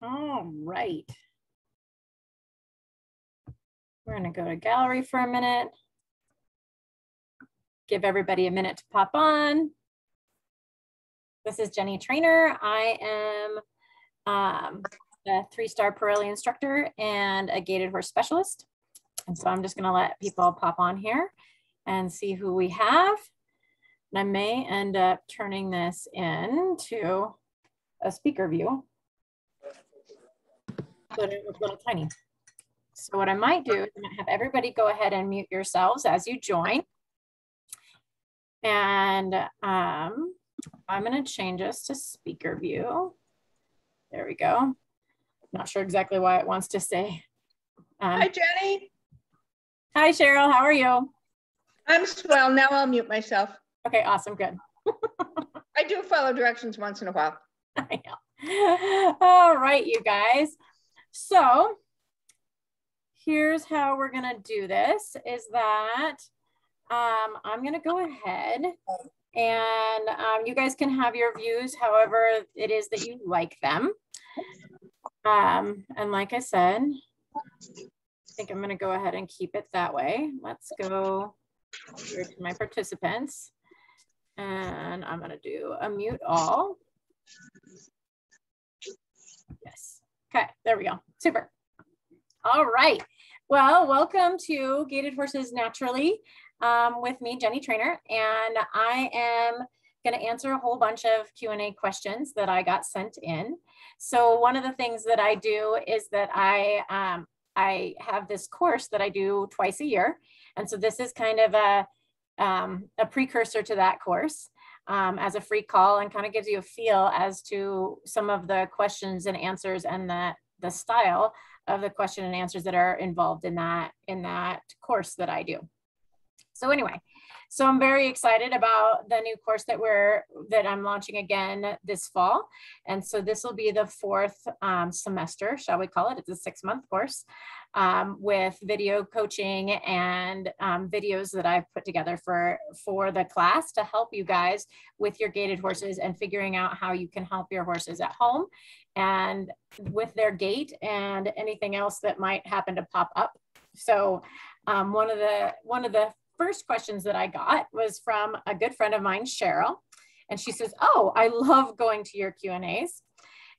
All right. We're going to go to gallery for a minute. Give everybody a minute to pop on. This is Jenny Trainer. I am a 3-star Pirelli instructor and a gaited horse specialist. And so I'm just going to let people pop on here and see who we have. And I may end up turning this into a speaker view. But it was a little tiny. So what I might do is I might have everybody go ahead and mute yourselves as you join. And I'm going to change us to speaker view. There we go. Not sure exactly why it wants to say. Hi, Jenny. Hi, Cheryl. How are you? I'm swell. Now I'll mute myself. Okay, awesome. Good. I do follow directions once in a while. I know. All right, you guys. So here's how we're going to do this is that I'm going to go ahead and you guys can have your views however it is that you like them. And like I said, I think I'm going to go ahead and keep it that way. Let's go here to my participants and I'm going to do a mute all. Yes. Okay, there we go. Super. All right. Well, welcome to Gaited Horses Naturally with me, Jenny Trainer, and I am going to answer a whole bunch of Q&A questions that I got sent in. So one of the things that I do is that I have this course that I do twice a year, and so this is kind of a precursor to that course. As a free call and kind of gives you a feel as to some of the questions and answers and the style of the question and answers that are involved in that course that I do. So anyway, so I'm very excited about the new course that I'm launching again this fall. And so this will be the 4th semester, shall we call it? It's a 6-month course with video coaching and videos that I've put together for the class to help you guys with your gaited horses and figuring out how you can help your horses at home and with their gait and anything else that might happen to pop up. So one of the first questions that I got was from a good friend of mine, Cheryl. And she says, oh, I love going to your Q&As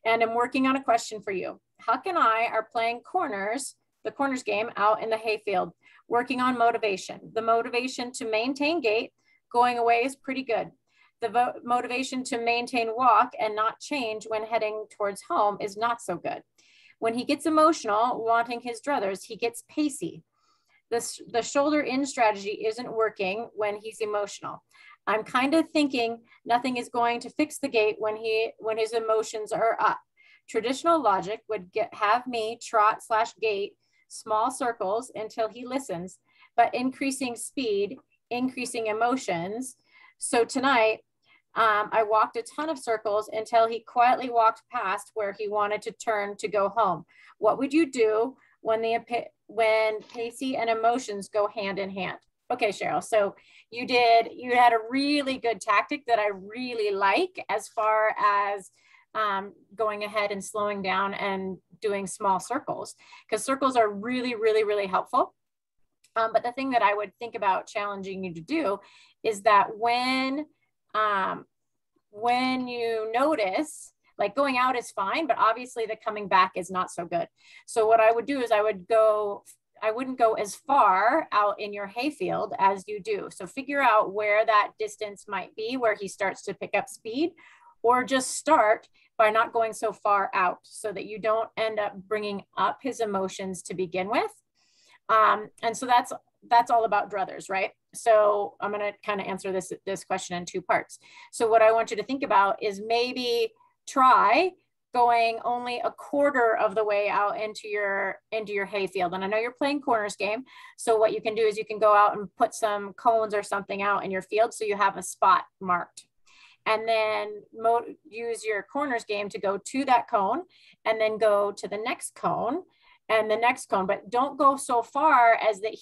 and I'm working on a question for you. Huck and I are playing the corners game out in the hayfield, working on motivation. The motivation to maintain gait going away is pretty good. The motivation to maintain walk and not change when heading towards home is not so good. When he gets emotional, wanting his druthers, he gets pacy. The shoulder in strategy isn't working when he's emotional. I'm kind of thinking nothing is going to fix the gait when his emotions are up. Traditional logic would have me trot / gait small circles until he listens, but increasing speed, increasing emotions. So tonight, I walked a ton of circles until he quietly walked past where he wanted to turn to go home. What would you do when pacy and emotions go hand in hand? Okay, Cheryl, so you had a really good tactic that I really like as far as going ahead and slowing down and doing small circles, because circles are really, really, really helpful. But the thing that I would think about challenging you to do is that when you notice, like going out is fine, but obviously the coming back is not so good. So what I would do is I wouldn't go as far out in your hayfield as you do. So figure out where that distance might be, where he starts to pick up speed, or just start by not going so far out so that you don't end up bringing up his emotions to begin with. And so that's all about druthers, right? So I'm going to kind of answer this question in 2 parts. So what I want you to think about is maybe try going only a quarter of the way out into your hayfield. And I know you're playing corners game. So what you can do is you can go out and put some cones or something out in your field so you have a spot marked. And then use your corners game to go to that cone and then go to the next cone and the next cone, but don't go so far as that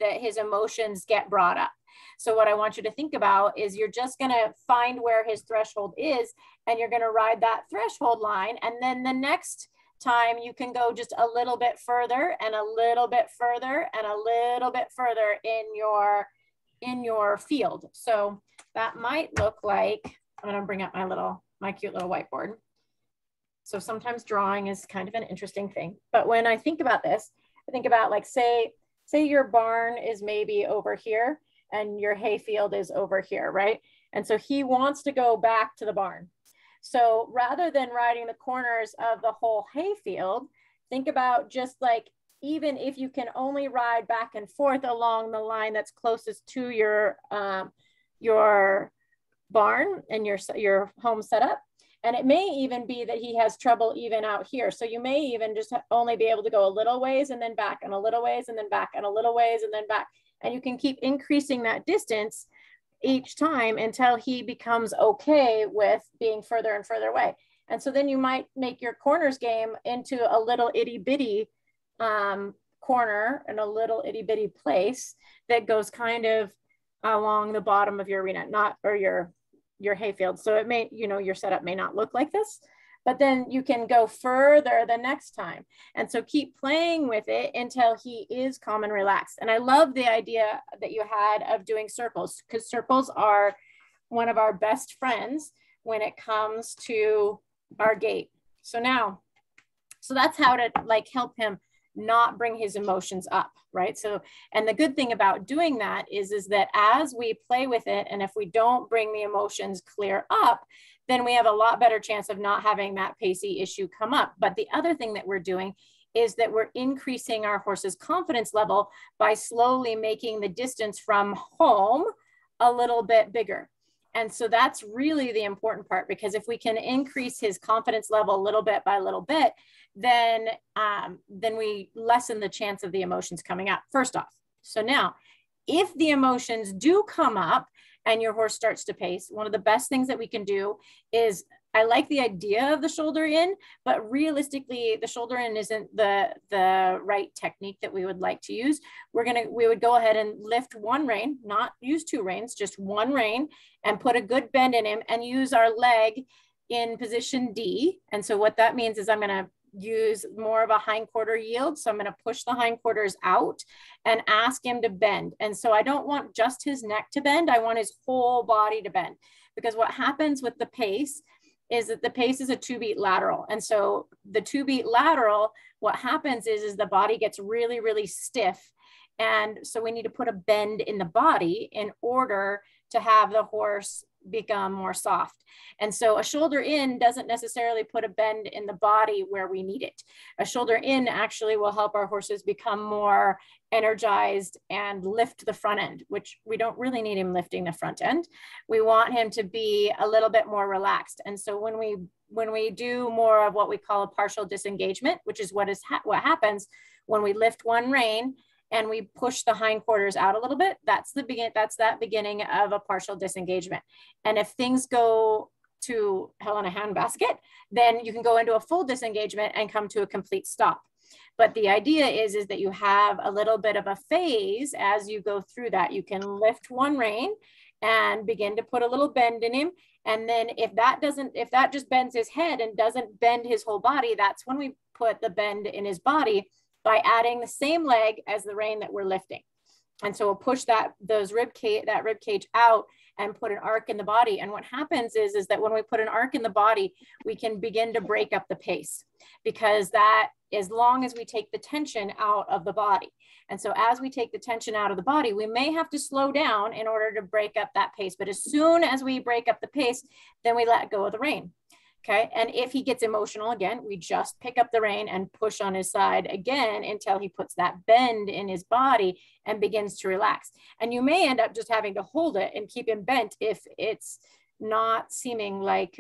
his emotions get brought up. So what I want you to think about is you're just going to find where his threshold is and you're going to ride that threshold line. And then the next time, you can go just a little bit further and a little bit further and a little bit further in your field. So that might look like, I'm gonna bring up my cute little whiteboard. So sometimes drawing is kind of an interesting thing. But when I think about this, I think about like, say your barn is maybe over here and your hayfield is over here, right? And so he wants to go back to the barn. So rather than riding the corners of the whole hayfield, think about just like, even if you can only ride back and forth along the line that's closest to your barn and your home setup. And it may even be that he has trouble even out here. So you may even just only be able to go a little ways and then back and a little ways and then back and a little ways and then back. And you can keep increasing that distance each time until he becomes okay with being further and further away. And so then you might make your corners game into a little itty bitty corner and a little itty bitty place that goes kind of along the bottom of your arena, or your hayfield. So it may, your setup may not look like this, but then you can go further the next time. And so keep playing with it until he is calm and relaxed. And I love the idea that you had of doing circles, because circles are one of our best friends when it comes to our gait. So that's how to like help him not bring his emotions up, right? So, and the good thing about doing that is that as we play with it, and if we don't bring the emotions clear up, then we have a lot better chance of not having that pacy issue come up. But the other thing that we're doing is that we're increasing our horse's confidence level by slowly making the distance from home a little bit bigger. And so that's really the important part, because if we can increase his confidence level little bit by little bit, then we lessen the chance of the emotions coming up, first off. So now, if the emotions do come up and your horse starts to pace, one of the best things that we can do is, I like the idea of the shoulder in, but realistically, the shoulder in isn't the right technique that we would like to use. We would go ahead and lift one rein, not use two reins, just one rein, and put a good bend in him and use our leg in position D. And so what that means is I'm going to use more of a hindquarter yield. So I'm going to push the hindquarters out and ask him to bend. And so I don't want just his neck to bend. I want his whole body to bend, because what happens with the pace is that the pace is a 2-beat lateral. And so the 2-beat lateral, what happens is the body gets really, really stiff. And so we need to put a bend in the body in order to have the horse become more soft. And so a shoulder in doesn't necessarily put a bend in the body where we need it. A shoulder in actually will help our horses become more energized and lift the front end, which we don't really need him lifting the front end. We want him to be a little bit more relaxed. And so when we do more of what we call a partial disengagement, which is what happens when we lift one rein and we push the hindquarters out a little bit, that's that beginning of a partial disengagement. And if things go to hell in a handbasket, then you can go into a full disengagement and come to a complete stop. But the idea is that you have a little bit of a phase as you go through that. You can lift one rein and begin to put a little bend in him. And then if that just bends his head and doesn't bend his whole body, that's when we put the bend in his body by adding the same leg as the rein that we're lifting. And so we'll push that rib cage out and put an arc in the body. And what happens is that when we put an arc in the body, we can begin to break up the pace, because that, as long as we take the tension out of the body. And so as we take the tension out of the body, we may have to slow down in order to break up that pace. But as soon as we break up the pace, then we let go of the rein. Okay. And if he gets emotional again, we just pick up the rein and push on his side again until he puts that bend in his body and begins to relax. And you may end up just having to hold it and keep him bent if it's not seeming like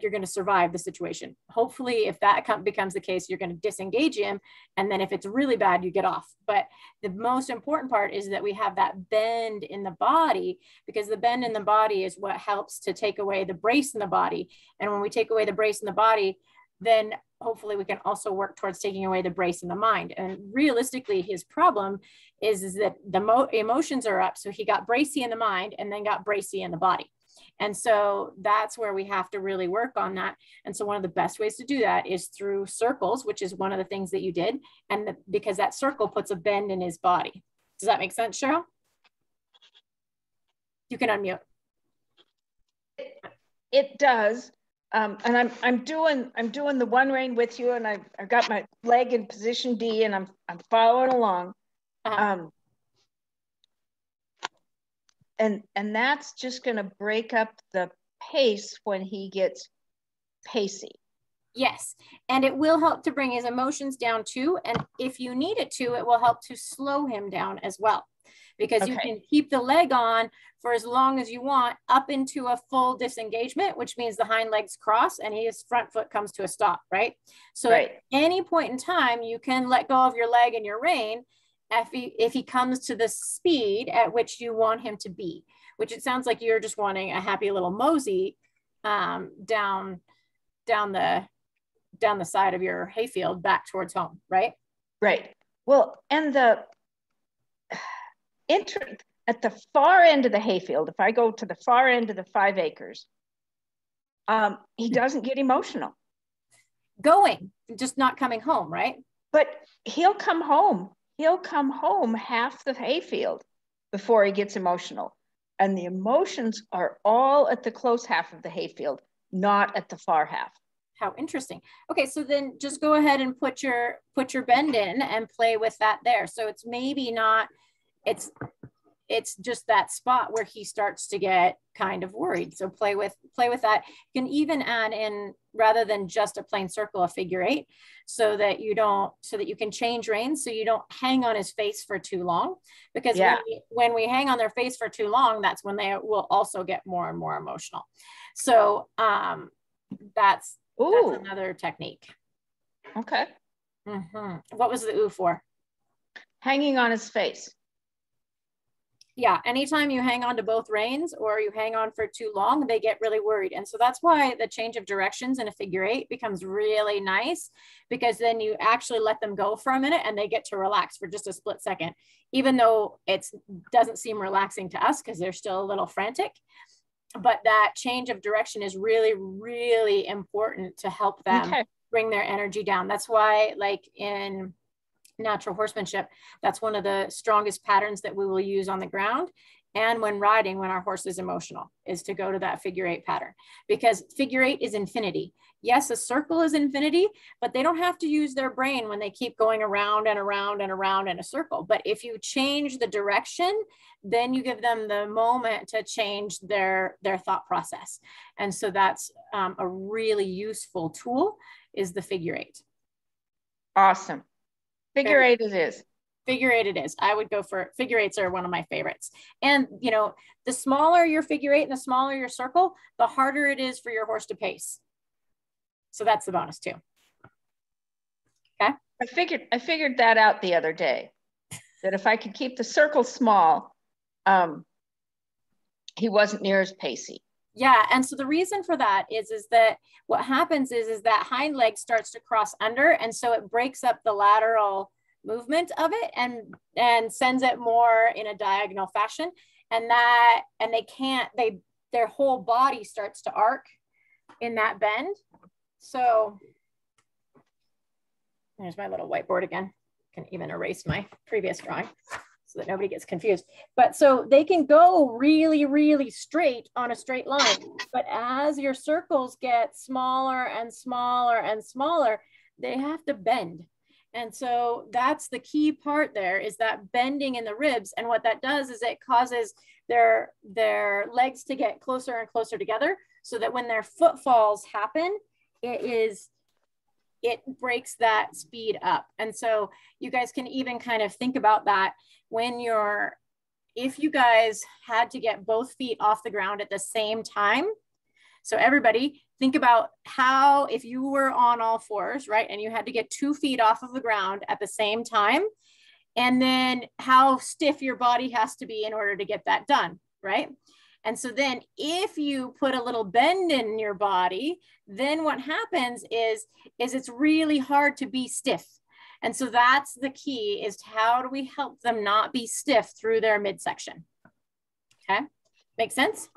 you're going to survive the situation. Hopefully, if that becomes the case, you're going to disengage him. And then if it's really bad, you get off. But the most important part is that we have that bend in the body, because the bend in the body is what helps to take away the brace in the body. And when we take away the brace in the body, then hopefully we can also work towards taking away the brace in the mind. And realistically, his problem is that the emotions are up. So he got bracey in the mind and then got bracey in the body. And so that's where we have to really work on that. And so one of the best ways to do that is through circles, which is one of the things that you did. And because that circle puts a bend in his body. Does that make sense, Cheryl? You can unmute. It does. And I'm doing the one rein with you, and I've got my leg in position D, and I'm following along. And that's just going to break up the pace when he gets pacey. Yes, and it will help to bring his emotions down too. And if you need it to, it will help to slow him down as well, because you can keep the leg on for as long as you want up into a full disengagement, which means the hind legs cross and his front foot comes to a stop, right? So at any point in time, you can let go of your leg and your rein if he comes to the speed at which you want him to be, which it sounds like you're just wanting a happy little mosey down the side of your hayfield back towards home, right? Right. Well, and at the far end of the hayfield, if I go to the far end of the 5 acres, he doesn't get emotional. Going, just not coming home, right? But he'll come home. He'll come home half the hayfield before he gets emotional. And the emotions are all at the close half of the hayfield, not at the far half. How interesting. Okay, so then just go ahead and put your bend in and play with that there. So it's maybe not, it's just that spot where he starts to get kind of worried. So play with that. You can even add in, rather than just a plain circle, a figure 8, so that you can change reins, so you don't hang on his face for too long, because when we hang on their face for too long, that's when they will also get more and more emotional. So that's another technique. Okay. What was the ooh for? Hanging on his face. Yeah, anytime you hang on to both reins or you hang on for too long, they get really worried. And so that's why the change of directions in a figure 8 becomes really nice, because then you actually let them go for a minute and they get to relax for just a split second, even though it doesn't seem relaxing to us because they're still a little frantic. But that change of direction is really, really important to help them bring their energy down. That's why, like in natural horsemanship, that's one of the strongest patterns that we will use on the ground. And when riding, when our horse is emotional, is to go to that figure 8 pattern, because figure 8 is infinity. Yes, a circle is infinity, but they don't have to use their brain when they keep going around and around and around in a circle. But if you change the direction, then you give them the moment to change their thought process. And so that's a really useful tool, is the figure 8. Awesome. Figure 8 it is. Figure 8 it is. I would go for figure 8s are one of my favorites. And you know, the smaller your figure 8 and the smaller your circle, the harder it is for your horse to pace. So that's the bonus too. Okay. I figured that out the other day, that if I could keep the circle small, he wasn't near as pacey. Yeah, and so the reason for that is that what happens is that hind leg starts to cross under, and so it breaks up the lateral movement of it and sends it more in a diagonal fashion, and their whole body starts to arc in that bend. So there's my little whiteboard again. I can even erase my previous drawing so that nobody gets confused. But so they can go really, really straight on a straight line. But as your circles get smaller and smaller and smaller, they have to bend. And so that's the key part there, is that bending in the ribs. And what that does is it causes their legs to get closer and closer together, so that when their footfalls happen, it breaks that speed up. And so you guys can even kind of think about that if you guys had to get both feet off the ground at the same time. So everybody think about how, if you were on all fours, right, and you had to get 2 feet off of the ground at the same time, and then how stiff your body has to be in order to get that done, right? And so then if you put a little bend in your body, then what happens is it's really hard to be stiff. And so that's the key, is how do we help them not be stiff through their midsection? Okay, make sense?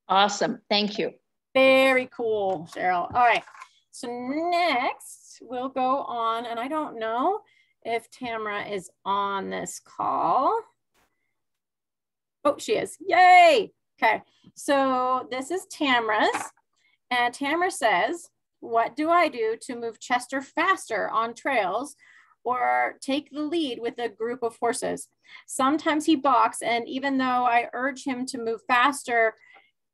Awesome. Thank you. Very cool, Cheryl. All right. So next we'll go on, and I don't know if Tamra is on this call. Oh, she is. Yay. Okay. So this is Tamra's, and Tamra says, what do I do to move Chester faster on trails or take the lead with a group of horses? Sometimes he balks, and even though I urge him to move faster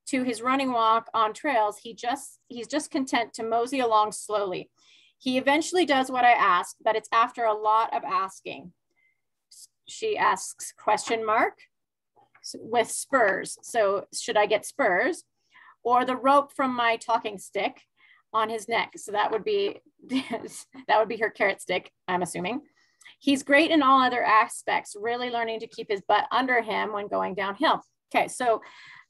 to his running walk on trails, he's just content to mosey along slowly. He eventually does what I ask, but it's after a lot of asking. She asks question mark with spurs. So should I get spurs or the rope from my talking stick on his neck? So that would be her carrot stick, I'm assuming. He's great in all other aspects, really learning to keep his butt under him when going downhill. Okay, so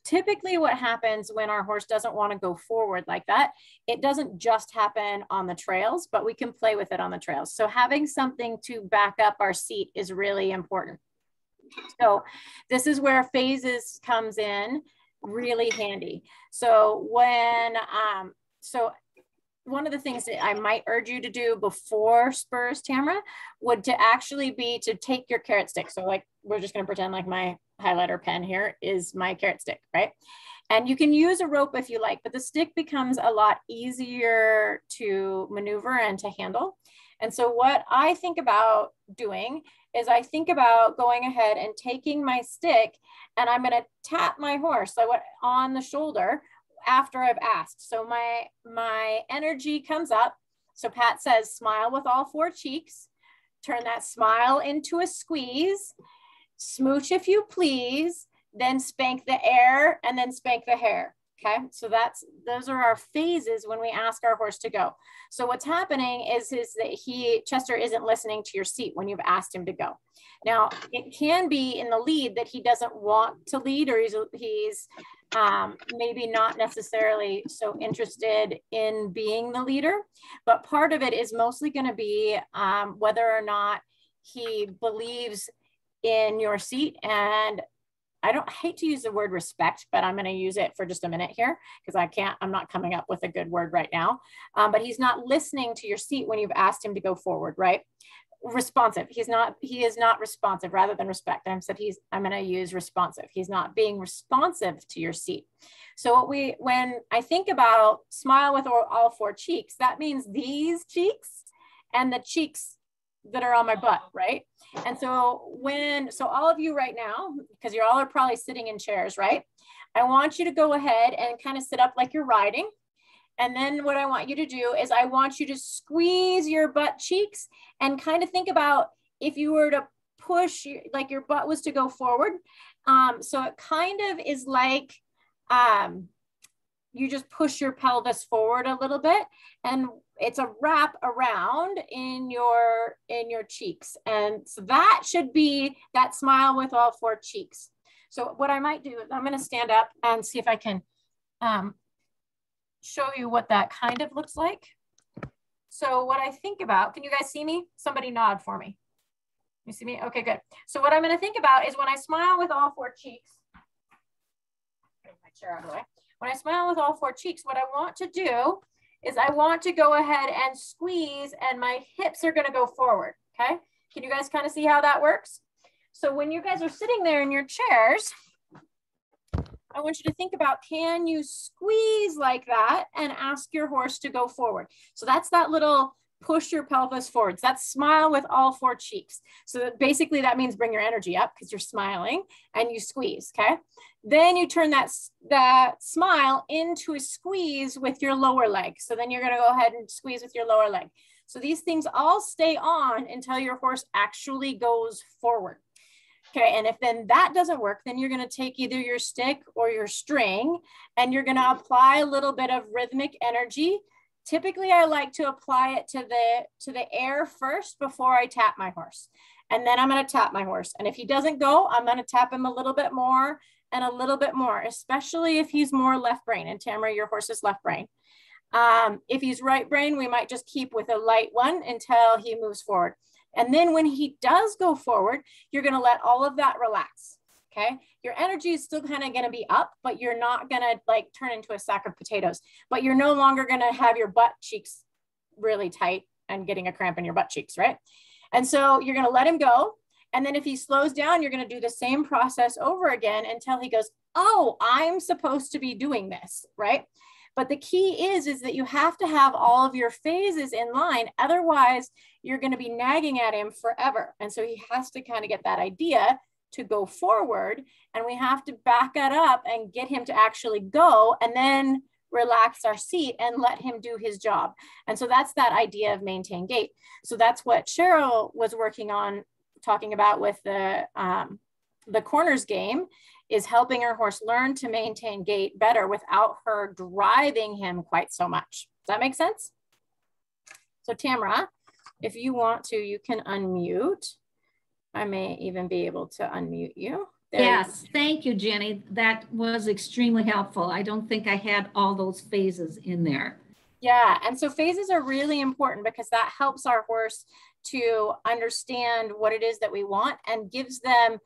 typically what happens when our horse doesn't want to go forward like that, it doesn't just happen on the trails, but we can play with it on the trails. So having something to back up our seat is really important. So this is where phases comes in really handy. So one of the things that I might urge you to do before spurs, Tamra, would to actually be to take your carrot stick. So like, we're just going to pretend like my highlighter pen here is my carrot stick, right? And you can use a rope if you like, but the stick becomes a lot easier to maneuver and to handle. And so what I think about doing is I think about going ahead and taking my stick and I'm going to tap my horse on the shoulder after I've asked. So my energy comes up. So Pat says, smile with all four cheeks, turn that smile into a squeeze, smooch if you please, then spank the air and then spank the hair. Okay, so those are our phases when we ask our horse to go. So what's happening is that Chester isn't listening to your seat when you've asked him to go. Now it can be in the lead that he doesn't want to lead, or he's maybe not necessarily so interested in being the leader, but part of it is mostly going to be whether or not he believes in your seat. And I hate to use the word respect, but I'm going to use it for just a minute here because I'm not coming up with a good word right now. But he's not listening to your seat when you've asked him to go forward, right? Responsive. He is not responsive rather than respect. I'm going to use responsive. He's not being responsive to your seat. So when I think about smile with all four cheeks, that means these cheeks and the cheeks that are on my butt, right? And so all of you right now, because you all are probably sitting in chairs, right? I want you to go ahead and kind of sit up like you're riding. And then what I want you to do is I want you to squeeze your butt cheeks and kind of think about if you were to push, like your butt was to go forward. So it kind of is like you just push your pelvis forward a little bit, and it's a wrap around in your cheeks. And so that should be that smile with all four cheeks. So what I might do is I'm going to stand up and see if I can show you what that kind of looks like. So what I think about, can you guys see me? Somebody nod for me. You see me? Okay, good. So what I'm going to think about is when I smile with all four cheeks, get my chair out of the way. When I smile with all four cheeks, what I want to do is I want to go ahead and squeeze and my hips are going to go forward. Okay. Can you guys kind of see how that works? So when you guys are sitting there in your chairs, I want you to think about, can you squeeze like that and ask your horse to go forward? So that's that little push your pelvis forwards. That's smile with all four cheeks. So basically that means bring your energy up because you're smiling and you squeeze, okay? Then you turn that smile into a squeeze with your lower leg. So then you're gonna go ahead and squeeze with your lower leg. So these things all stay on until your horse actually goes forward. Okay, and if then that doesn't work, then you're gonna take either your stick or your string and you're gonna apply a little bit of rhythmic energy. Typically, I like to apply it to the air first before I tap my horse. And then I'm gonna tap my horse. And if he doesn't go, I'm gonna tap him a little bit more and a little bit more, especially if he's more left brain. And Tamra, your horse is left brain. If he's right brain, we might just keep with a light one until he moves forward. And then when he does go forward, you're gonna let all of that relax, Okay. Your energy is still kind of going to be up, but you're not going to like turn into a sack of potatoes, but you're no longer going to have your butt cheeks really tight and getting a cramp in your butt cheeks, right? And so you're going to let him go. And then if he slows down, you're going to do the same process over again until he goes, oh, I'm supposed to be doing this, right? But the key is that you have to have all of your phases in line. Otherwise, you're going to be nagging at him forever. And so he has to kind of get that idea to go forward. And we have to back it up and get him to actually go and then relax our seat and let him do his job. And so that's that idea of maintain gait. So that's what Cheryl was working on, talking about with the corners game, is helping her horse learn to maintain gait better without her driving him quite so much. Does that make sense? So Tamra, if you want to, you can unmute. I may even be able to unmute you. Yes, thank you, Jenny. That was extremely helpful. I don't think I had all those phases in there. Yeah, and so phases are really important because that helps our horse to understand what it is that we want and gives them,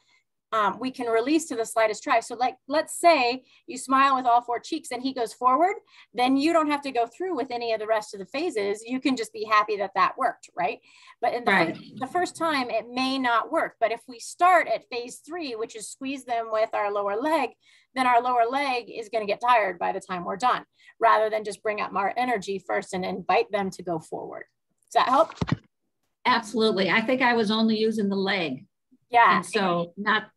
we can release to the slightest try. So like, let's say you smile with all 4 cheeks and he goes forward, then you don't have to go through with any of the rest of the phases. You can just be happy that that worked, right? But in the first time, it may not work. But if we start at phase 3, which is squeeze them with our lower leg, then our lower leg is going to get tired by the time we're done, rather than just bring up our energy first and invite them to go forward. Does that help? Absolutely. I think I was only using the leg. Yeah. And so not.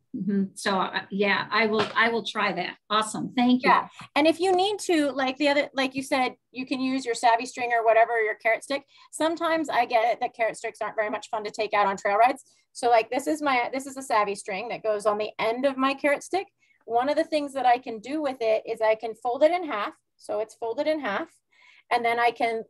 So yeah, I will try that. Awesome. Thank you. Yeah. And if you need to, like like you said, you can use your savvy string or whatever, your carrot stick. Sometimes I get it that carrot sticks aren't very much fun to take out on trail rides. So like this is a savvy string that goes on the end of my carrot stick. One of the things that I can do with it is I can fold it in half. So it's folded in half. And then I can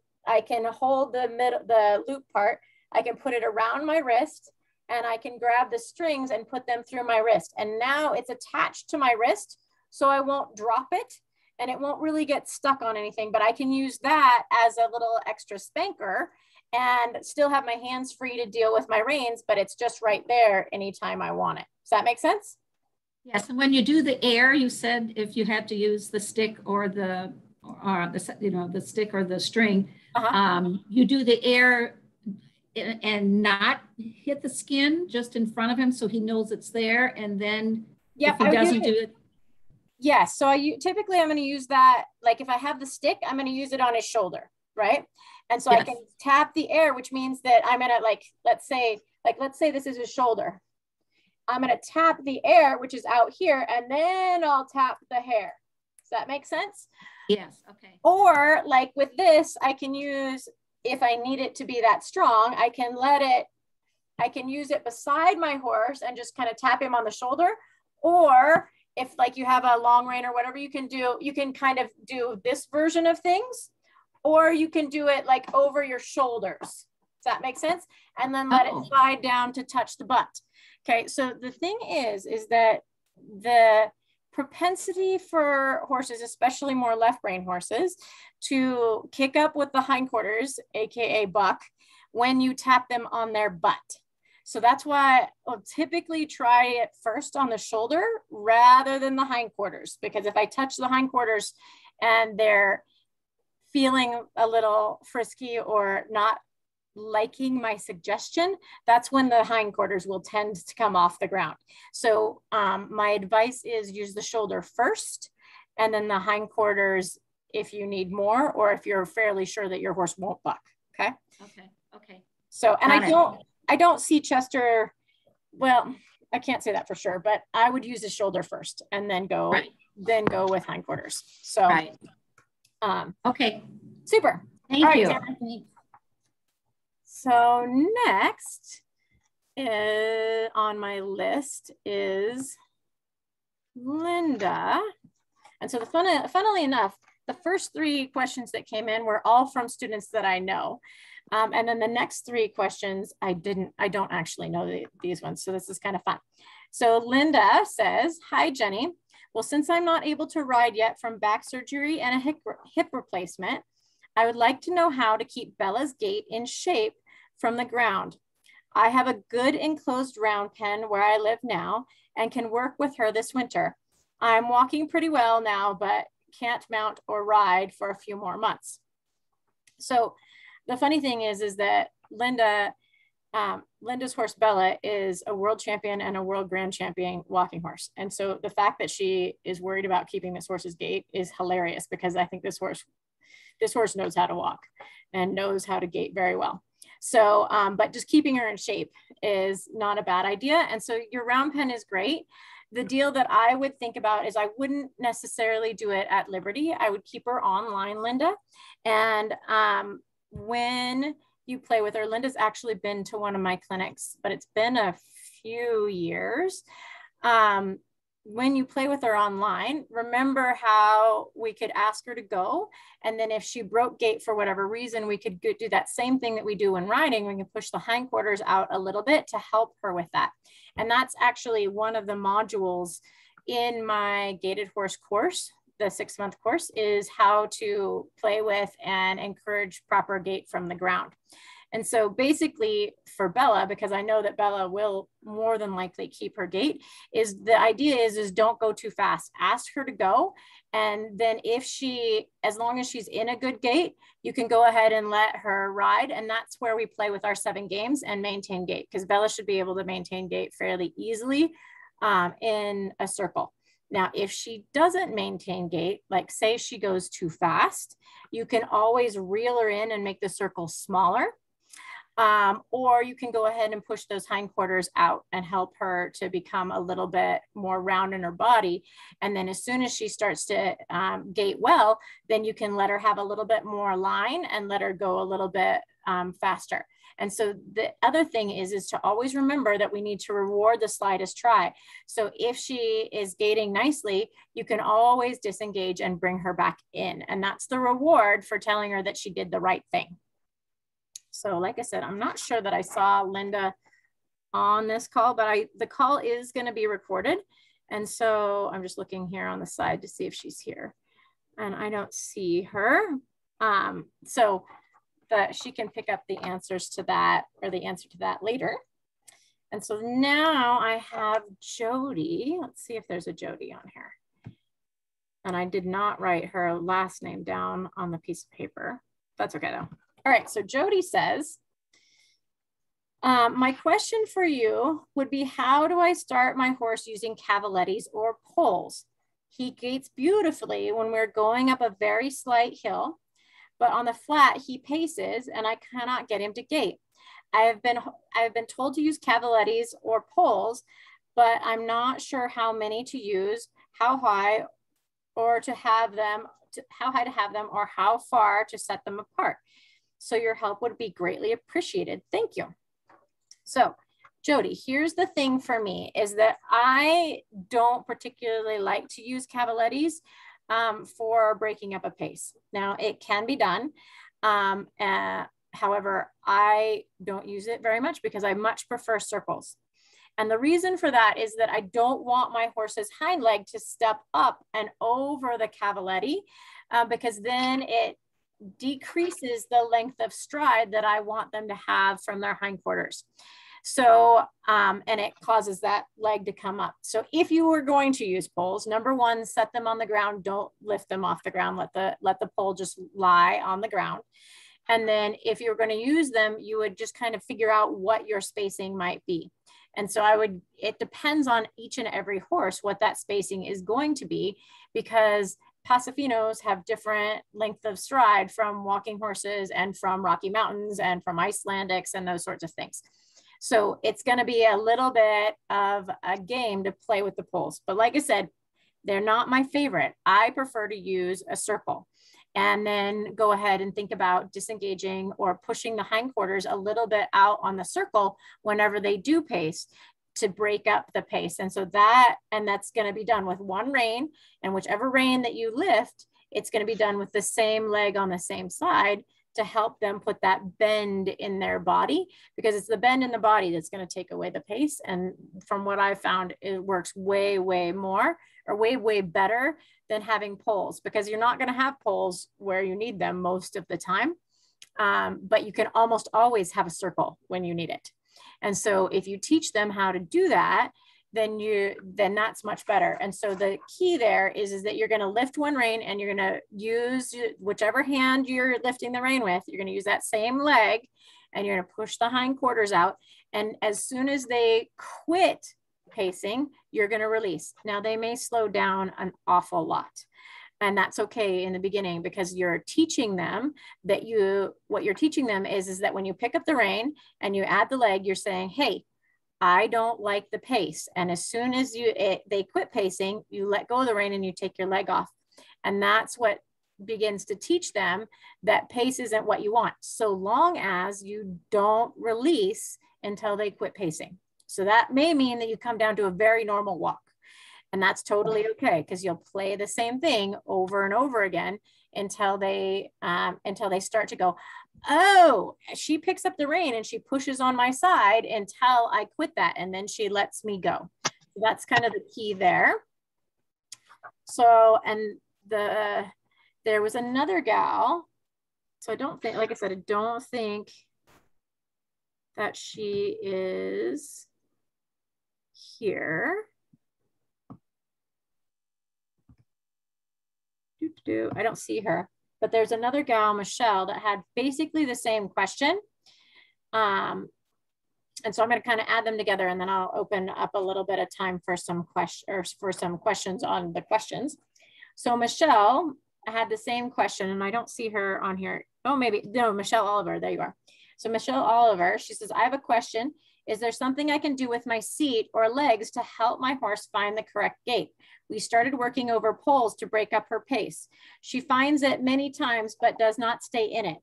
hold the loop part. I can put it around my wrist, and I can grab the strings and put them through my wrist. And now it's attached to my wrist, so I won't drop it and it won't really get stuck on anything, but I can use that as a little extra spanker and still have my hands free to deal with my reins, but it's just right there anytime I want it. Does that make sense? Yes, and when you do the air, you said if you had to use the stick or the stick or the string, you do the air and not hit the skin just in front of him so he knows it's there, and then if he doesn't do it. Yes, so typically I'm going to use that, like if I have the stick, I'm going to use it on his shoulder, right? And so I can tap the air, which means that I'm going to let's say this is his shoulder. I'm going to tap the air, which is out here, and then I'll tap the hair. Does that make sense? Yes, okay. Or like with this, I can use, if I need it to be that strong, I can use it beside my horse and just kind of tap him on the shoulder. Or if like you have a long rein or whatever you can do, you can kind of do this version of things, or you can do it like over your shoulders. Does that make sense? And then let it slide down to touch the butt. Okay, so the thing is that the propensity for horses, especially more left brain horses, to kick up with the hindquarters, AKA buck, when you tap them on their butt. So that's why I'll typically try it first on the shoulder rather than the hindquarters, because if I touch the hindquarters and they're feeling a little frisky or not liking my suggestion, that's when the hindquarters will tend to come off the ground. So my advice is use the shoulder first, and then the hindquarters if you need more, or if you're fairly sure that your horse won't buck. Okay. Okay. So, and I don't see Chester, well, I can't say that for sure, but I would use the shoulder first and then go with hindquarters. So, okay. Super. Thank you. So next on my list is Linda. And so funnily enough, the first 3 questions that came in were all from students that I know. And then the next 3 questions, I don't actually know these ones. So this is kind of fun. So Linda says, hi, Jenny. Well, since I'm not able to ride yet from back surgery and a hip replacement, I would like to know how to keep Bella's gait in shape from the ground. I have a good enclosed round pen where I live now and can work with her this winter. I'm walking pretty well now, but can't mount or ride for a few more months. So the funny thing is that Linda's horse Bella is a world champion and a world grand champion walking horse. And so the fact that she is worried about keeping this horse's gait is hilarious, because I think this horse knows how to walk and knows how to gait very well. So, but just keeping her in shape is not a bad idea. And so your round pen is great. The deal that I would think about is I wouldn't necessarily do it at Liberty. I would keep her online, Linda. And when you play with her, Linda's actually been to one of my clinics, but it's been a few years. When you play with her online, remember how we could ask her to go. And then if she broke gait for whatever reason, we could do that same thing that we do when riding. We can push the hindquarters out a little bit to help her with that. And that's actually one of the modules in my gaited horse course. The 6-month course is how to play with and encourage proper gait from the ground. And so basically for Bella, because I know that Bella will more than likely keep her gait, is the idea is don't go too fast. Ask her to go. And then as long as she's in a good gait, you can go ahead and let her ride. And that's where we play with our 7 games and maintain gait, because Bella should be able to maintain gait fairly easily in a circle. Now, if she doesn't maintain gait, like say she goes too fast, you can always reel her in and make the circle smaller. Or you can go ahead and push those hindquarters out and help her to become a little bit more round in her body. And then as soon as she starts to gait well, then you can let her have a little bit more line and let her go a little bit faster. And so the other thing is to always remember that we need to reward the slightest try. So if she is gaiting nicely, you can always disengage and bring her back in. And that's the reward for telling her that she did the right thing. So like I said, I'm not sure that I saw Linda on this call, but the call is going to be recorded. And so I'm just looking here on the side to see if she's here. And I don't see her. So that she can pick up the answers to that, or the answer to that later. And so now I have Jody. Let's see if there's a Jody on here. And I did not write her last name down on the piece of paper. That's okay though. All right, so Jody says, my question for you would be, how do I start my horse using cavalettis or poles? He gaits beautifully when we're going up a very slight hill, but on the flat he paces and I cannot get him to gait. I have been told to use cavalettis or poles, but I'm not sure how many to use, how high to have them, or how far to set them apart. So your help would be greatly appreciated. Thank you. So Jody, here's the thing for me is that I don't particularly like to use cavalettis for breaking up a pace. Now it can be done. However, I don't use it very much because I much prefer circles. And the reason for that is that I don't want my horse's hind leg to step up and over the cavaletti because then it decreases the length of stride that I want them to have from their hindquarters. So, and it causes that leg to come up. So if you were going to use poles, number one, set them on the ground. Don't lift them off the ground. Let the pole just lie on the ground. And then if you're going to use them, you would just kind of figure out what your spacing might be. And so it depends on each and every horse what that spacing is going to be, because Pasafinos have different length of stride from walking horses and from Rocky Mountains and from Icelandics and those sorts of things. So it's going to be a little bit of a game to play with the poles. But like I said, they're not my favorite. I prefer to use a circle and then go ahead and think about disengaging or pushing the hindquarters a little bit out on the circle whenever they do pace to break up the pace. And so that's going to be done with one rein, and whichever rein that you lift, it's going to be done with the same leg on the same side to help them put that bend in their body, because it's the bend in the body that's going to take away the pace. And from what I found, it works way, way more or way, way better than having poles, because you're not going to have poles where you need them most of the time. But you can almost always have a circle when you need it. And so if you teach them how to do that, then that's much better. And so the key there is that you're going to lift one rein and you're going to use whichever hand you're lifting the rein with. You're going to use that same leg and you're going to push the hindquarters out. And as soon as they quit pacing, you're going to release. Now they may slow down an awful lot. And that's okay in the beginning, because you're teaching them that what you're teaching them is that when you pick up the rein and you add the leg, you're saying, hey, I don't like the pace. And as soon as they quit pacing, you let go of the rein and you take your leg off. And that's what begins to teach them that pace isn't what you want, so long as you don't release until they quit pacing. So that may mean that you come down to a very normal walk. And that's totally okay, because you'll play the same thing over and over again until they start to go, oh, she picks up the rein and she pushes on my side until I quit that. And then she lets me go. So that's kind of the key there. So, and there was another gal. So I don't think, like I said, I don't think that she is here. I don't see her, but there's another gal, Michelle, that had basically the same question. And so I'm going to kind of add them together, and then I'll open up a little bit of time for some questions on the questions. So Michelle had the same question, and I don't see her on here. Oh, maybe, no, Michelle Oliver, there you are. So Michelle Oliver, she says, I have a question. Is there something I can do with my seat or legs to help my horse find the correct gait? We started working over poles to break up her pace. She finds it many times, but does not stay in it.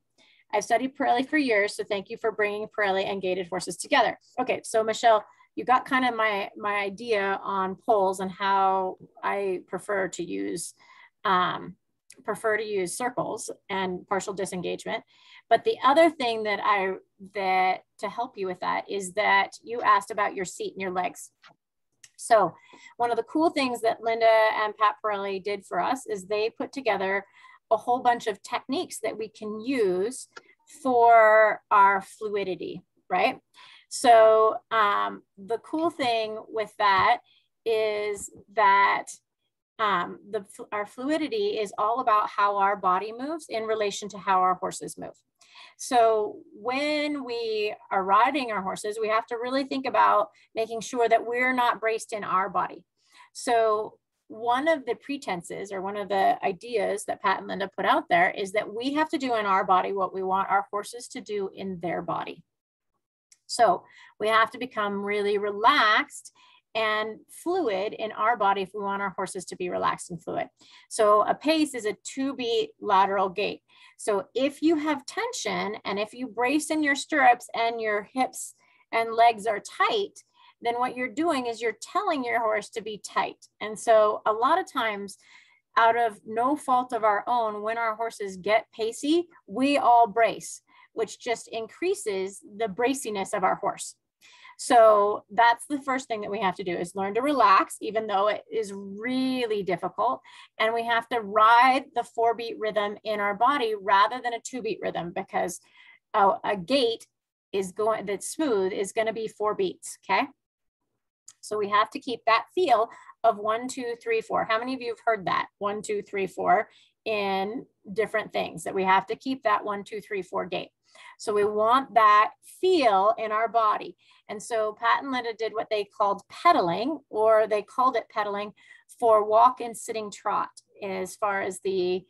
I've studied Pirelli for years, so thank you for bringing Pirelli and gaited horses together. Okay, so Michelle, you got kind of my idea on poles and how I prefer to use circles and partial disengagement. But the other thing that to help you with that is that you asked about your seat and your legs. So one of the cool things that Linda and Pat Pirelli did for us is they put together a whole bunch of techniques that we can use for our fluidity, right? So the cool thing with that is that our fluidity is all about how our body moves in relation to how our horses move. So when we are riding our horses, we have to really think about making sure that we're not braced in our body. So one of the pretenses, or one of the ideas that Pat and Linda put out there, is that we have to do in our body what we want our horses to do in their body. So we have to become really relaxed and fluid in our body if we want our horses to be relaxed and fluid. So a pace is a 2-beat lateral gait. So if you have tension and if you brace in your stirrups and your hips and legs are tight, then what you're doing is you're telling your horse to be tight. And so a lot of times, out of no fault of our own, when our horses get pacey, we all brace, which just increases the braciness of our horse. So that's the first thing that we have to do, is learn to relax, even though it is really difficult. And we have to ride the 4-beat rhythm in our body rather than a 2-beat rhythm, because a gait that's smooth is going to be 4 beats. Okay. So we have to keep that feel of 1, 2, 3, 4. How many of you have heard that 1, 2, 3, 4 in different things, that we have to keep that 1, 2, 3, 4 gait? So we want that feel in our body. And so Pat and Linda did what they called pedaling, or they called it pedaling for walk and sitting trot, as far as the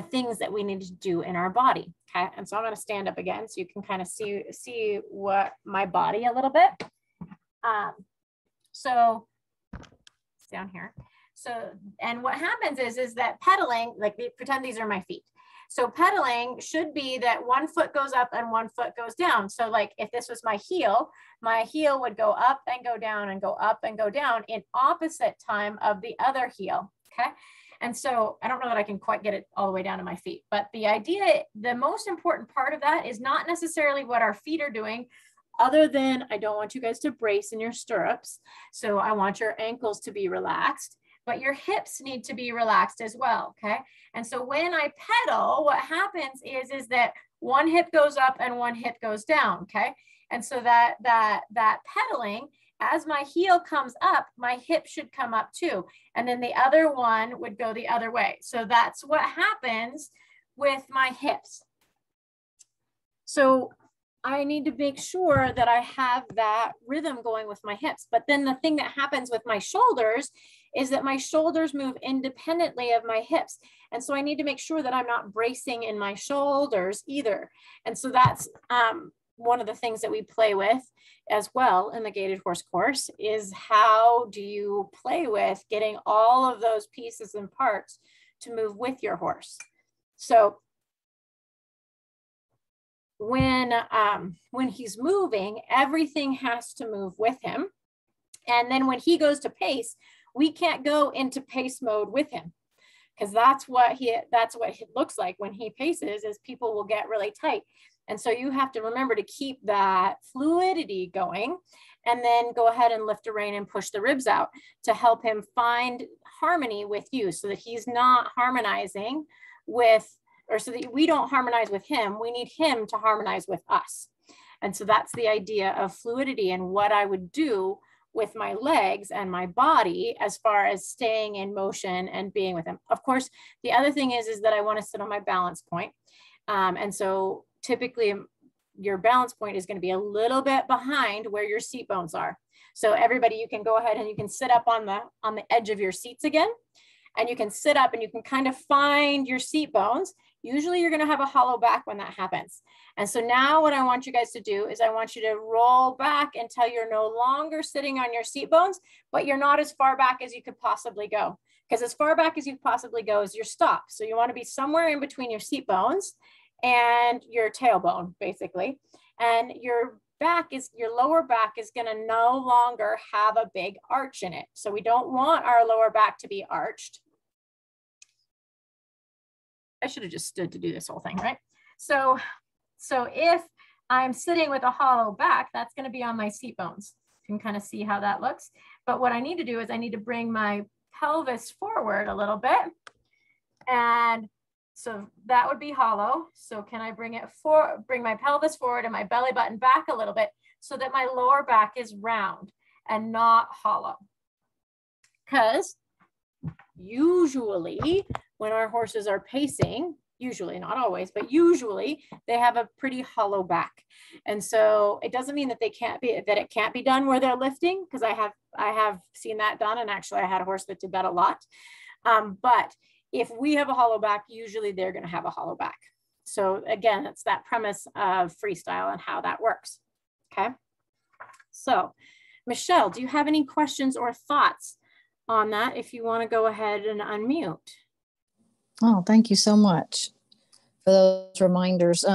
things that we need to do in our body. Okay. And so I'm going to stand up again so you can kind of see what my body a little bit. So it's down here. So, and what happens is that pedaling, like pretend these are my feet. So pedaling should be that one foot goes up and one foot goes down. So like if this was my heel would go up and go down and go up and go down in opposite time of the other heel. Okay. And so I don't know that I can quite get it all the way down to my feet, but the idea, the most important part of that is not necessarily what our feet are doing, other than I don't want you guys to brace in your stirrups. So I want your ankles to be relaxed, but your hips need to be relaxed as well. Okay. And so when I pedal, what happens is that one hip goes up and one hip goes down. Okay. And so that pedaling, as my heel comes up, my hip should come up too. And then the other one would go the other way. So that's what happens with my hips. So I need to make sure that I have that rhythm going with my hips. But then the thing that happens with my shoulders is that my shoulders move independently of my hips. And so I need to make sure that I'm not bracing in my shoulders either. And so that's one of the things that we play with as well in the gaited horse course is how do you play with getting all of those pieces and parts to move with your horse. So when he's moving, everything has to move with him. And then when he goes to pace, we can't go into pace mode with him, because that's what it looks like when he paces, is people will get really tight. And so you have to remember to keep that fluidity going, and then go ahead and lift a rein and push the ribs out to help him find harmony with you, so that he's not harmonizing with, or so that we don't harmonize with him. We need him to harmonize with us. And so that's the idea of fluidity and what I would do with my legs and my body as far as staying in motion and being with him. Of course, the other thing is that I want to sit on my balance point. And so typically your balance point is going to be a little bit behind where your seat bones are. So everybody, you can go ahead and you can sit up on the edge of your seats again, and you can sit up and you can kind of find your seat bones. Usually you're going to have a hollow back when that happens. And so now what I want you guys to do is I want you to roll back until you're no longer sitting on your seat bones, but you're not as far back as you could possibly go. Because as far back as you possibly go is your stop. So you want to be somewhere in between your seat bones and your tailbone, basically. And your lower back is going to no longer have a big arch in it. So we don't want our lower back to be arched. I should have just stood to do this whole thing, right? So if I'm sitting with a hollow back, that's going to be on my seat bones. You can kind of see how that looks. But what I need to do is I need to bring my pelvis forward a little bit. And so that would be hollow. So can I bring my pelvis forward and my belly button back a little bit so that my lower back is round and not hollow? Because usually when our horses are pacing, usually, not always, but usually they have a pretty hollow back. And so it doesn't mean that it can't be done where they're lifting, because I have seen that done. And actually I had a horse that did that a lot. But if we have a hollow back, usually they're going to have a hollow back. So again, it's that premise of freestyle and how that works. Okay. So Michelle, do you have any questions or thoughts on that? If you want to go ahead and unmute. Oh, thank you so much for those reminders.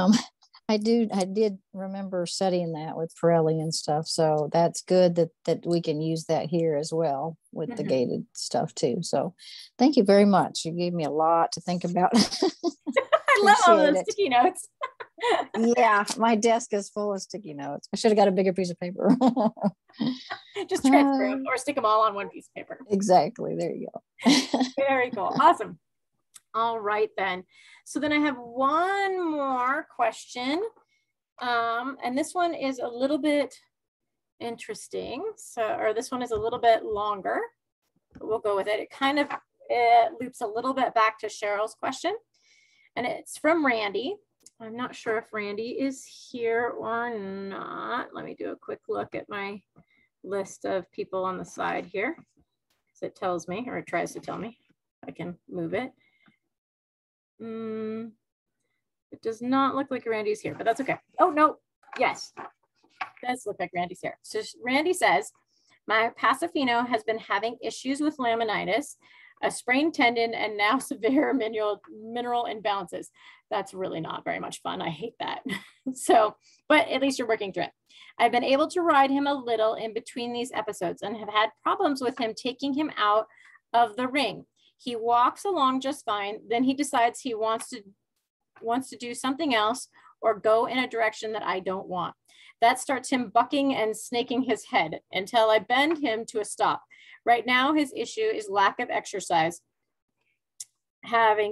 I did remember studying that with Pirelli and stuff. So that's good that we can use that here as well with the gaited stuff too. So thank you very much. You gave me a lot to think about. I love all those sticky notes. Yeah, my desk is full of sticky notes. I should have got a bigger piece of paper. Just transfer them or stick them all on one piece of paper. Exactly. There you go. Very cool. Awesome. All right, then. So then I have one more question. And this one is a little bit interesting. Or this one is a little bit longer, but we'll go with it. It loops a little bit back to Cheryl's question. And it's from Randy. I'm not sure if Randy is here or not. Let me do a quick look at my list of people on the side here, because it tells me, or it tries to tell me. I can move it. It does not look like Randy's here, but that's okay. Oh, no. Yes. It does look like Randy's here. So Randy says, my Pasifino has been having issues with laminitis, a sprained tendon, and now severe mineral imbalances. That's really not very much fun. I hate that. So, but at least you're working through it. I've been able to ride him a little in between these episodes and have had problems with him taking him out of the ring. He walks along just fine. Then he decides he wants to do something else or go in a direction that I don't want. That starts him bucking and snaking his head until I bend him to a stop. Right now, his issue is lack of exercise.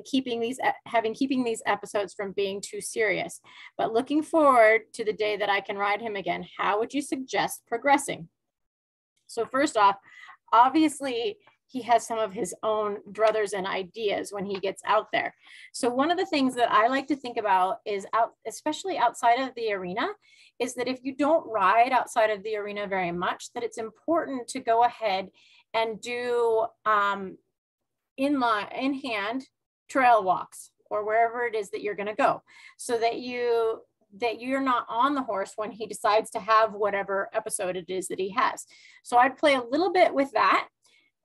keeping these episodes from being too serious, but looking forward to the day that I can ride him again. How would you suggest progressing? So first off, obviously he has some of his own druthers and ideas when he gets out there. So one of the things that I like to think about is especially outside of the arena, is that if you don't ride outside of the arena very much, that it's important to go ahead and do in hand trail walks or wherever it is that you're going to go, so that you're not on the horse when he decides to have whatever episode it is that he has. So I'd play a little bit with that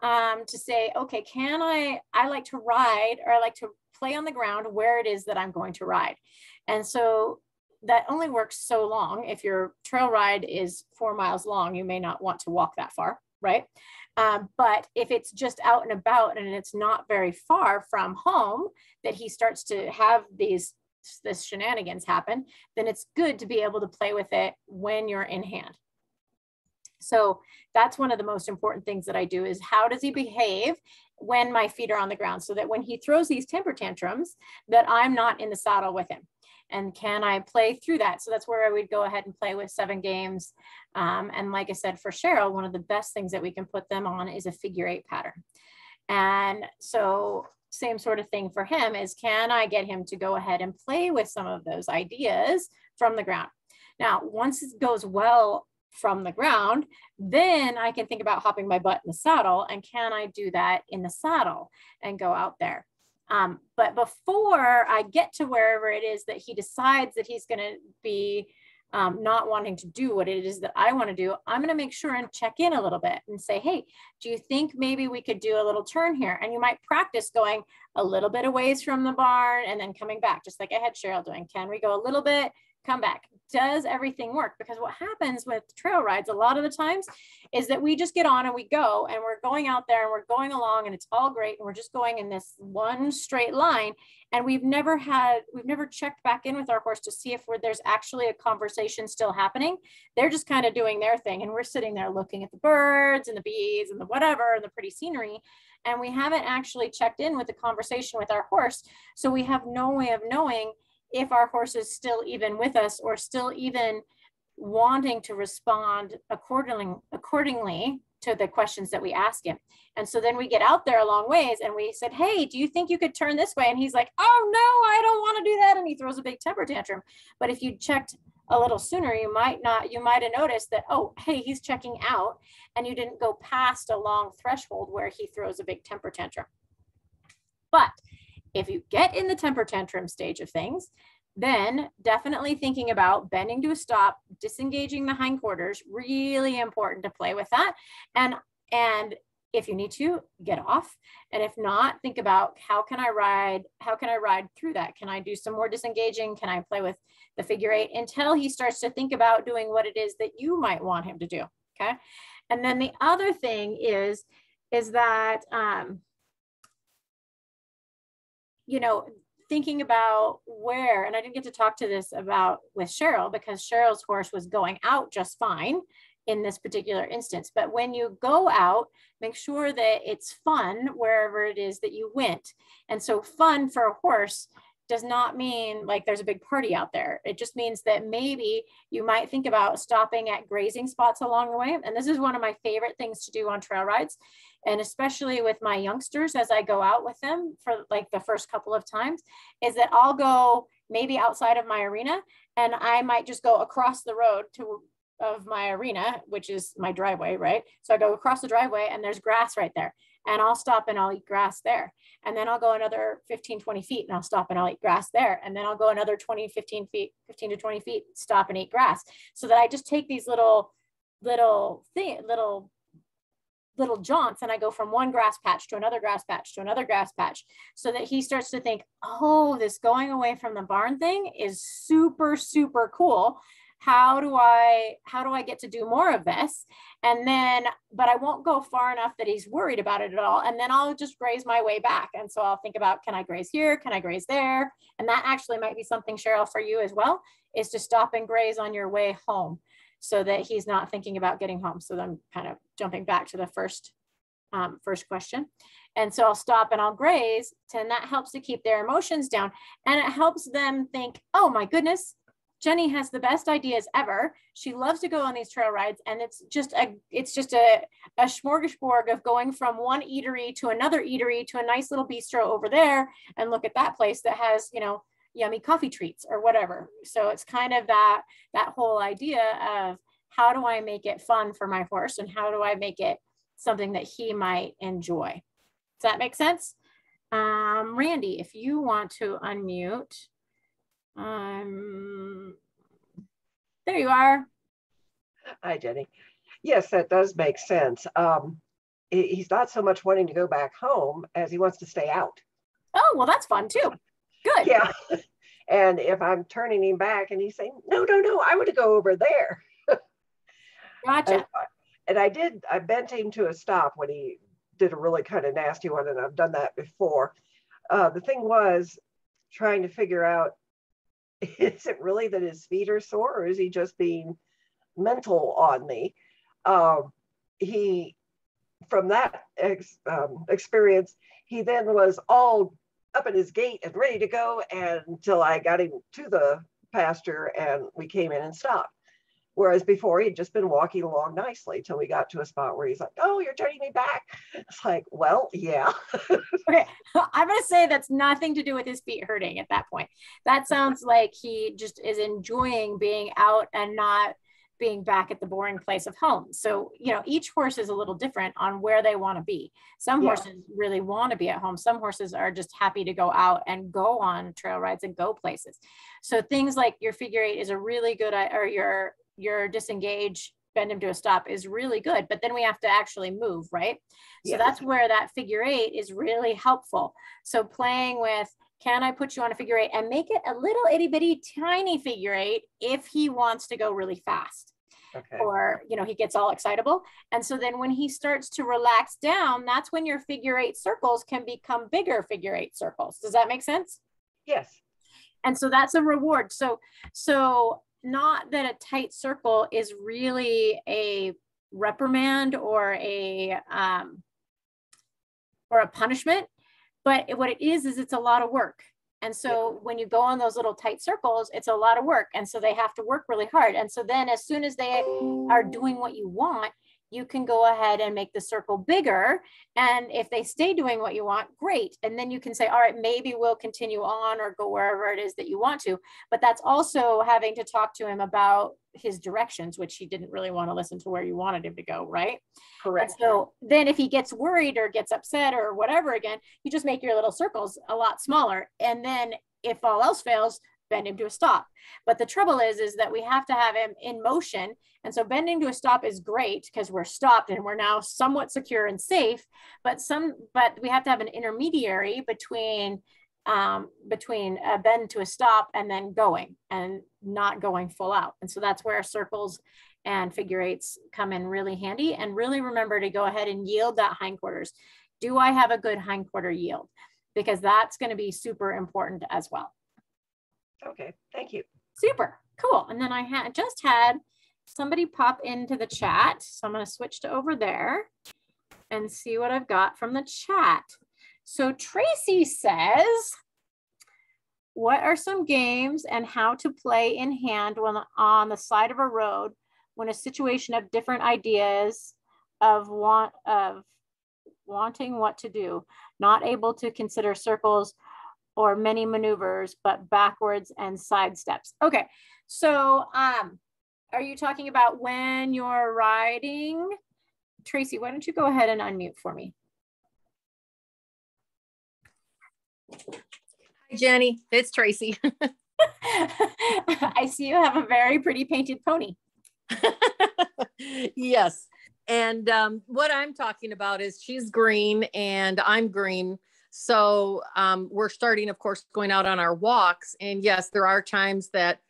to say, okay, I like to ride, or I like to play on the ground where it is that I'm going to ride. And so that only works so long. If your trail ride is 4 miles long, you may not want to walk that far, right? But if it's just out and about and it's not very far from home that he starts to have this shenanigans happen, then it's good to be able to play with it when you're in hand. So that's one of the most important things that I do, is how does he behave when my feet are on the ground, so that when he throws these temper tantrums, that I'm not in the saddle with him. And can I play through that? So that's where I would go ahead and play with 7 games. And like I said, for Cheryl, one of the best things that we can put them on is a figure 8 pattern. And so same sort of thing for him is, can I get him to go ahead and play with some of those ideas from the ground? Now, once it goes well from the ground, then I can think about hopping my butt in the saddle, and can I do that in the saddle and go out there? But before I get to wherever it is that he decides that he's going to be not wanting to do what it is that I want to do, I'm going to make sure and check in a little bit and say, hey, do you think maybe we could do a little turn here? And you might practice going a little bit away from the barn and then coming back, just like I had Cheryl doing. Can we go a little bit, come back? Does everything work? Because what happens with trail rides a lot of the times is that we just get on and we go, and we're going out there and we're going along and it's all great, and we're just going in this one straight line, and we've never checked back in with our horse to see if there's actually a conversation still happening. They're just kind of doing their thing, and we're sitting there looking at the birds and the bees and the whatever and the pretty scenery, and we haven't actually checked in with the conversation with our horse. So we have no way of knowing if our horse is still even with us, or still even wanting to respond accordingly to the questions that we ask him. And so then we get out there a long ways and we said, hey, do you think you could turn this way? And he's like, oh no, I don't want to do that. And he throws a big temper tantrum. But if you checked a little sooner, you might have noticed that, oh, hey, he's checking out, and you didn't go past a long threshold where he throws a big temper tantrum. But if you get in the temper tantrum stage of things, then definitely thinking about bending to a stop, disengaging the hindquarters, really important to play with that. And if you need to, get off. And if not, think about how can I ride through that? Can I do some more disengaging? Can I play with the figure 8 until he starts to think about doing what it is that you might want him to do, okay? And then the other thing is that, you know, thinking about where, and I didn't get to talk to this about with Cheryl, because Cheryl's horse was going out just fine in this particular instance. But when you go out, make sure that it's fun wherever it is that you went. And so fun for a horse does not mean like there's a big party out there. It just means that maybe you might think about stopping at grazing spots along the way. And this is one of my favorite things to do on trail rides. And especially with my youngsters, as I go out with them for like the first couple of times, is that I'll go maybe outside of my arena, and I might just go across the road of my arena, which is my driveway, right? So I go across the driveway and there's grass right there, and I'll stop and I'll eat grass there. And then I'll go another 15, 20 feet and I'll stop and I'll eat grass there. And then I'll go another 15 to 20 feet, stop and eat grass. So that I just take these little jaunts, and I go from one grass patch to another grass patch to another grass patch, so that he starts to think, oh, this going away from the barn thing is super, super cool. How do I get to do more of this? And then, but I won't go far enough that he's worried about it at all. And then I'll just graze my way back. And so I'll think about, can I graze here? Can I graze there? And that actually might be something, Cheryl, for you as well, is to stop and graze on your way home, so that he's not thinking about getting home. So I'm kind of jumping back to the first question. And so I'll stop and I'll graze, and that helps to keep their emotions down. And it helps them think, oh my goodness, Jenny has the best ideas ever. She loves to go on these trail rides. And it's just a smorgasbord of going from one eatery to another eatery to a nice little bistro over there. And look at that place that has, you know, yummy coffee treats or whatever. So it's kind of that whole idea of how do I make it fun for my horse, and how do I make it something that he might enjoy? Does that make sense? Randy, if you want to unmute. There you are. Hi, Jenny. Yes, that does make sense. He's not so much wanting to go back home as he wants to stay out. Oh, well, that's fun too. Good. Yeah. And if I'm turning him back and he's saying, no, I want to go over there. Gotcha. And I bent him to a stop when he did a really kind of nasty one, and I've done that before. The thing was trying to figure out, is it really that his feet are sore, or is he just being mental on me? From that experience, he then was all up in his gait and ready to go until I got him to the pasture and we came in and stopped. Whereas before, he'd just been walking along nicely till we got to a spot where he's like, oh, you're turning me back. It's like, well, yeah. Okay, I'm going to say that's nothing to do with his feet hurting at that point. That sounds like he just is enjoying being out and not being back at the boring place of home. So, you know, each horse is a little different on where they want to be. Some horses really want to be at home. Some horses are just happy to go out and go on trail rides and go places. So things like your figure eight is a really good, or your disengage, bend him to a stop is really good, but then we have to actually move, right? So that's where that figure eight is really helpful. So playing with, can I put you on a figure eight and make it a little itty bitty tiny figure eight if he wants to go really fast. Okay. Or, you know, he gets all excitable. And so then when he starts to relax down, that's when your figure eight circles can become bigger figure eight circles. Does that make sense? Yes. And so that's a reward. So not that a tight circle is really a reprimand or a punishment, but what it is it's a lot of work. And so when you go on those little tight circles, it's a lot of work. And so they have to work really hard. And so then as soon as they are doing what you want, you can go ahead and make the circle bigger. And if they stay doing what you want, great. And then you can say, all right, maybe we'll continue on or go wherever it is that you want to. But that's also having to talk to him about his directions, which he didn't really want to listen to where you wanted him to go, right? Correct. And so then if he gets worried or gets upset or whatever, again, you just make your little circles a lot smaller. And then if all else fails, bend him to a stop. But the trouble is that we have to have him in motion. And so bending to a stop is great because we're stopped and we're now somewhat secure and safe, but we have to have an intermediary between a bend to a stop and then going and not going full out. And so that's where circles and figure eights come in really handy. And really remember to go ahead and yield that hindquarters. Do I have a good hindquarter yield? Because that's going to be super important as well. Okay, thank you. Super, cool. And then I just had somebody pop into the chat. So I'm going to switch to over there and see what I've got from the chat. So Tracy says, what are some games and how to play in hand when on the side of a road when a situation of different ideas of wanting what to do, not able to consider circles or many maneuvers, but backwards and side steps. Okay, so are you talking about when you're riding? Tracy, why don't you go ahead and unmute for me? Hi, Jenny, it's Tracy. I see you have a very pretty painted pony. Yes, and what I'm talking about is she's green and I'm green. So we're starting, of course, going out on our walks. And yes, there are times that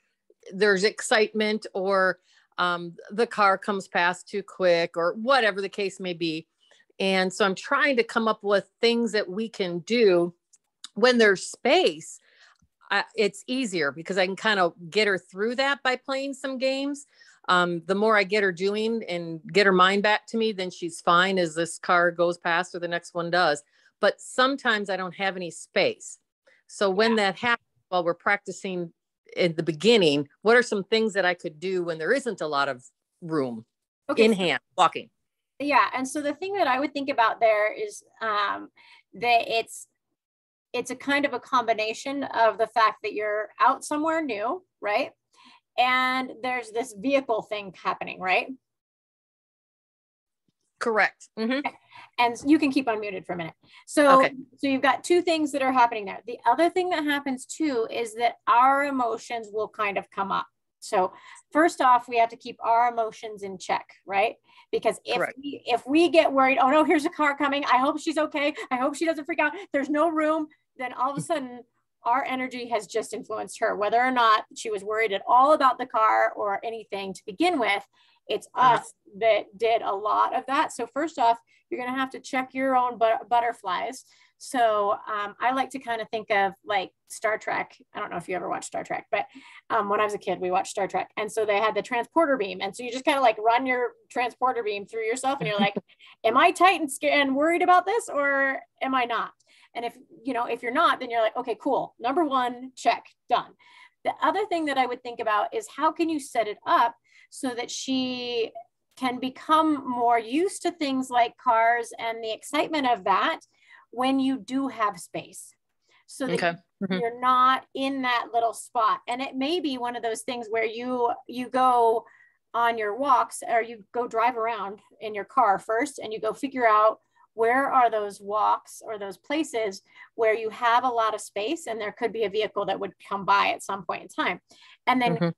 there's excitement or the car comes past too quick or whatever the case may be. And so I'm trying to come up with things that we can do when there's space. It's easier because I can kind of get her through that by playing some games. The more I get her doing and get her mind back to me, then she's fine as this car goes past or the next one does. but sometimes I don't have any space. So when that happens, while we're practicing in the beginning, what are some things that I could do when there isn't a lot of room in hand walking? Yeah. And so the thing that I would think about there is that it's a kind of a combination of the fact that you're out somewhere new, right? And there's this vehicle thing happening, right? Correct. Mm-hmm. And you can keep unmuted for a minute. So, so you've got two things that are happening there. The other thing that happens too is that our emotions will kind of come up. So first off, we have to keep our emotions in check, right? Because if we get worried, oh no, here's a car coming, I hope she's okay, I hope she doesn't freak out, there's no room, then all of a sudden our energy has just influenced her, whether or not she was worried at all about the car or anything to begin with. It's us that did a lot of that. So first off, you're going to have to check your own butterflies. So I like to kind of think of like Star Trek. I don't know if you ever watched Star Trek, but when I was a kid, we watched Star Trek. And so they had the transporter beam. And so you just kind of like run your transporter beam through yourself and you're like, am I tight and scared and worried about this or am I not? And if, you know, if you're not, then you're like, okay, cool. Number one, check, done. The other thing that I would think about is how can you set it up so that she can become more used to things like cars and the excitement of that when you do have space, so that you're not in that little spot. And it may be one of those things where you go on your walks or you go drive around in your car first and you go figure out where are those walks or those places where you have a lot of space and there could be a vehicle that would come by at some point in time. And then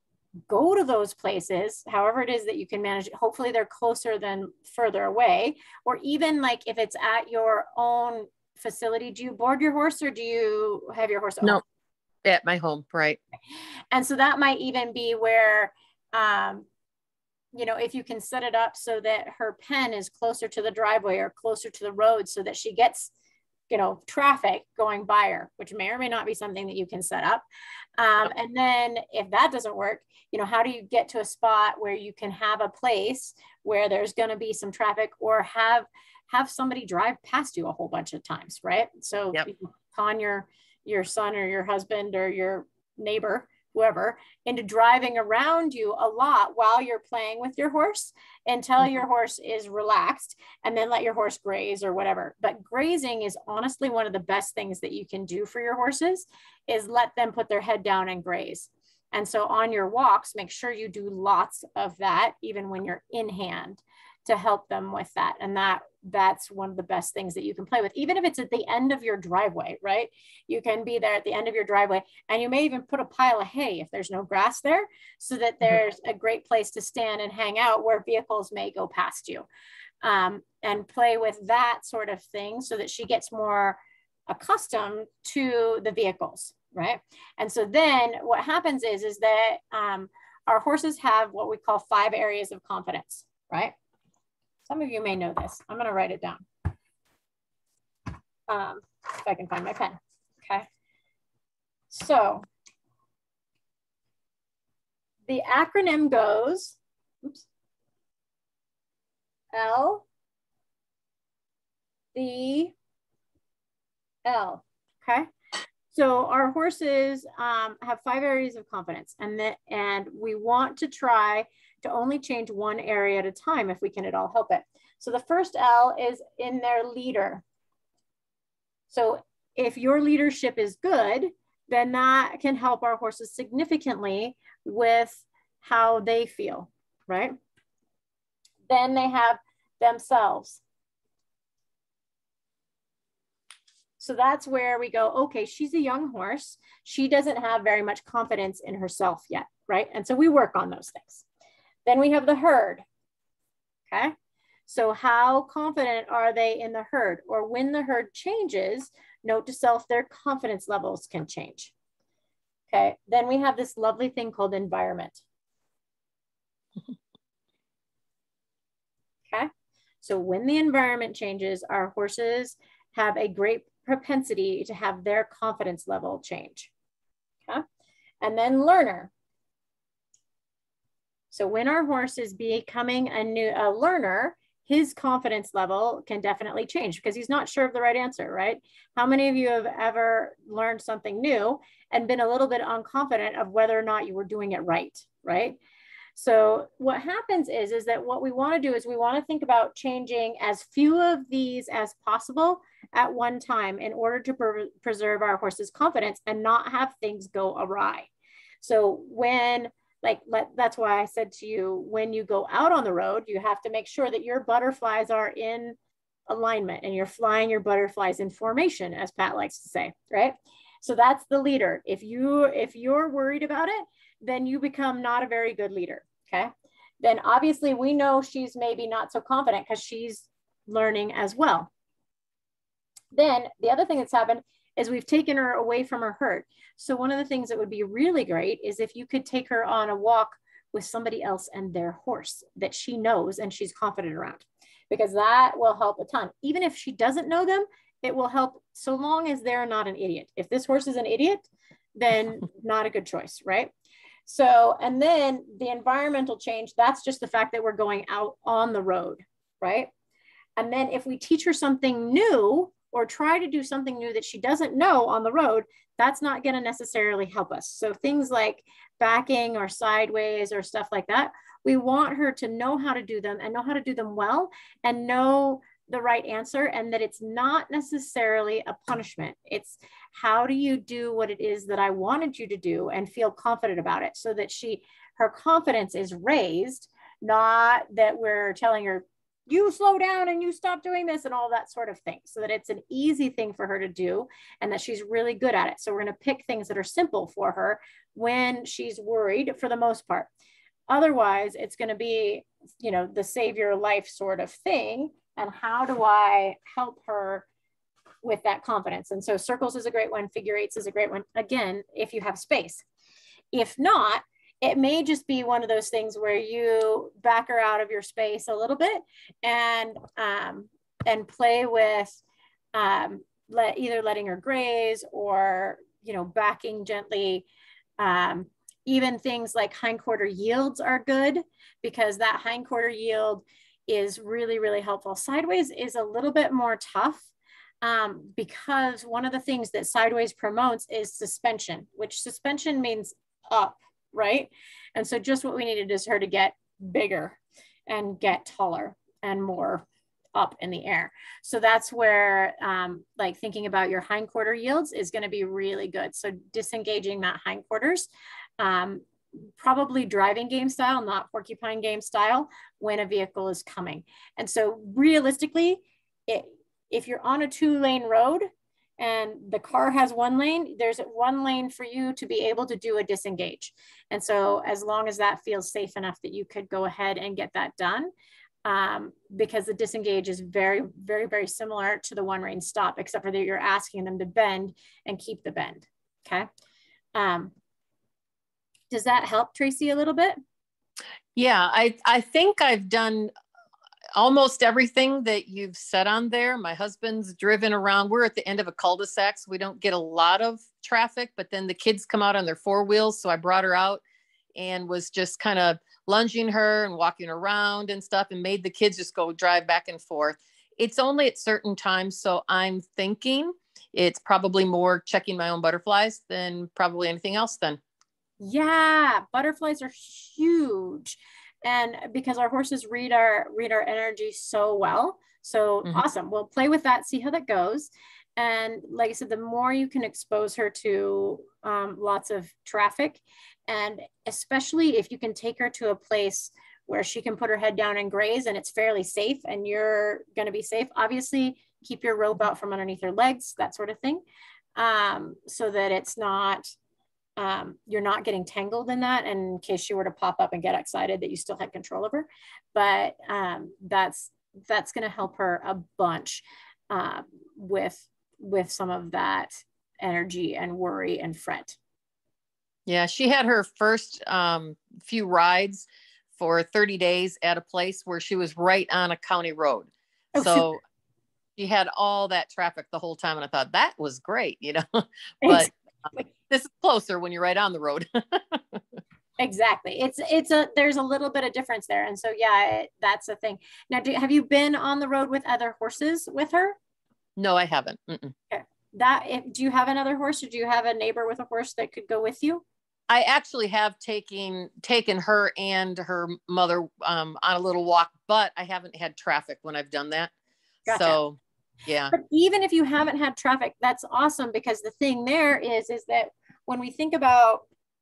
go to those places, however it is that you can manage it. Hopefully they're closer than further away, or even like if it's at your own facility. Do you board your horse or do you have your horse at home? No, at my home, right. And so that might even be where, you know, if you can set it up so that her pen is closer to the driveway or closer to the road so that she gets, you know, traffic going by her, which may or may not be something that you can set up. And then if that doesn't work, you know, how do you get to a spot where you can have a place where there's going to be some traffic or have somebody drive past you a whole bunch of times, right? So you can con your son or your husband or your neighbor, whoever, into driving around you a lot while you're playing with your horse until your horse is relaxed, and then let your horse graze or whatever. But grazing is honestly one of the best things that you can do for your horses, is let them put their head down and graze. And so on your walks, make sure you do lots of that, even when you're in hand, to help them with that. And that's one of the best things that you can play with, even if it's at the end of your driveway, right? You can be there at the end of your driveway, and you may even put a pile of hay if there's no grass there, so that there's a great place to stand and hang out where vehicles may go past you, and play with that sort of thing so that she gets more accustomed to the vehicles, right? And so then what happens is that our horses have what we call 5 areas of confidence, right? Some of you may know this. I'm going to write it down. If I can find my pen. Okay. So the acronym goes, L, D, L. Okay. So our horses have 5 areas of confidence, and we want to try to only change one area at a time if we can at all help it. So the first L is in their leader. So if your leadership is good, then that can help our horses significantly with how they feel, right? Then they have themselves. So that's where we go, okay, she's a young horse. She doesn't have very much confidence in herself yet, right? And so we work on those things. Then we have the herd, okay? So how confident are they in the herd? Or when the herd changes, note to self, their confidence levels can change, okay? Then we have this lovely thing called environment, okay? So when the environment changes, our horses have a great propensity to have their confidence level change, okay? And then learner. So when our horse is becoming a learner, his confidence level can definitely change because he's not sure of the right answer, right? How many of you have ever learned something new and been a little bit unconfident of whether or not you were doing it right, right? So what happens is that what we want to do is we want to think about changing as few of these as possible at one time in order to preserve our horse's confidence and not have things go awry. So when, that's why I said to you, when you go out on the road, you have to make sure that your butterflies are in alignment and you're flying your butterflies in formation, as Pat likes to say, right? So that's the leader. If you're worried about it, then you become not a very good leader, okay? Then obviously we know she's maybe not so confident because she's learning as well. Then the other thing that's happened is we've taken her away from her herd. So one of the things that would be really great is if you could take her on a walk with somebody else and their horse that she knows and she's confident around, because that will help a ton. Even if she doesn't know them, it will help so long as they're not an idiot. If this horse is an idiot, then not a good choice, right? So, and then the environmental change, that's just the fact that we're going out on the road, right? And then if we teach her something new or try to do something new that she doesn't know on the road, that's not going to necessarily help us. So things like backing or sideways or stuff like that, we want her to know how to do them and know how to do them well and know the right answer, and that it's not necessarily a punishment. It's how do you do what it is that I wanted you to do and feel confident about it, so that her confidence is raised, not that we're telling her, you slow down and you stop doing this and all that sort of thing, so that it's an easy thing for her to do and that she's really good at it. So we're going to pick things that are simple for her when she's worried for the most part. Otherwise, it's going to be, the save your life sort of thing. And how do I help her with that confidence? And so circles is a great one. Figure eights is a great one. Again, if you have space. If not, it may just be one of those things where you back her out of your space a little bit and play with either letting her graze or, backing gently. Even things like hindquarter yields are good, because that hindquarter yield is really, really helpful. Sideways is a little bit more tough because one of the things that sideways promotes is suspension, which suspension means up, right? And so just what we needed is her to get bigger and get taller and more up in the air. So that's where thinking about your hindquarter yields is going to be really good. So disengaging that hindquarters, probably driving game style, not porcupine game style, when a vehicle is coming. And so realistically, if you're on a 2-lane road and the car has 1 lane, there's 1 lane for you to be able to do a disengage. And so as long as that feels safe enough that you could go ahead and get that done, because the disengage is very, very, very similar to the 1-lane stop, except for that you're asking them to bend and keep the bend, okay? Does that help, Tracy, a little bit? Yeah, I think I've done almost everything that you've said on there. My husband's driven around. We're at the end of a cul-de-sac, so we don't get a lot of traffic, but then the kids come out on their 4 wheels. So I brought her out and was just kind of lunging her and walking around and stuff, and made the kids just go drive back and forth. It's only at certain times. So I'm thinking it's probably more checking my own butterflies than probably anything else then. Yeah, butterflies are huge. And because our horses read our energy so well. So awesome. We'll play with that, see how that goes. And like I said, the more you can expose her to lots of traffic, and especially if you can take her to a place where she can put her head down and graze and it's fairly safe and you're going to be safe. Obviously, keep your rope out from underneath her legs, that sort of thing, so that it's not, you're not getting tangled in that, and in case she were to pop up and get excited that you still had control of her. But that's going to help her a bunch with some of that energy and worry and fret. Yeah, she had her first few rides for 30 days at a place where she was right on a county road. Oh, so super. She had all that traffic the whole time. And I thought that was great, but this is closer when you're right on the road. Exactly. There's a little bit of difference there. And so, yeah, that's the thing. Now, have you been on the road with other horses with her? No, I haven't. Mm-mm. Okay. Do you have another horse, or do you have a neighbor with a horse that could go with you? I actually have taken her and her mother on a little walk, but I haven't had traffic when I've done that. Gotcha. So, yeah. But even if you haven't had traffic, that's awesome, because the thing there is that when we think about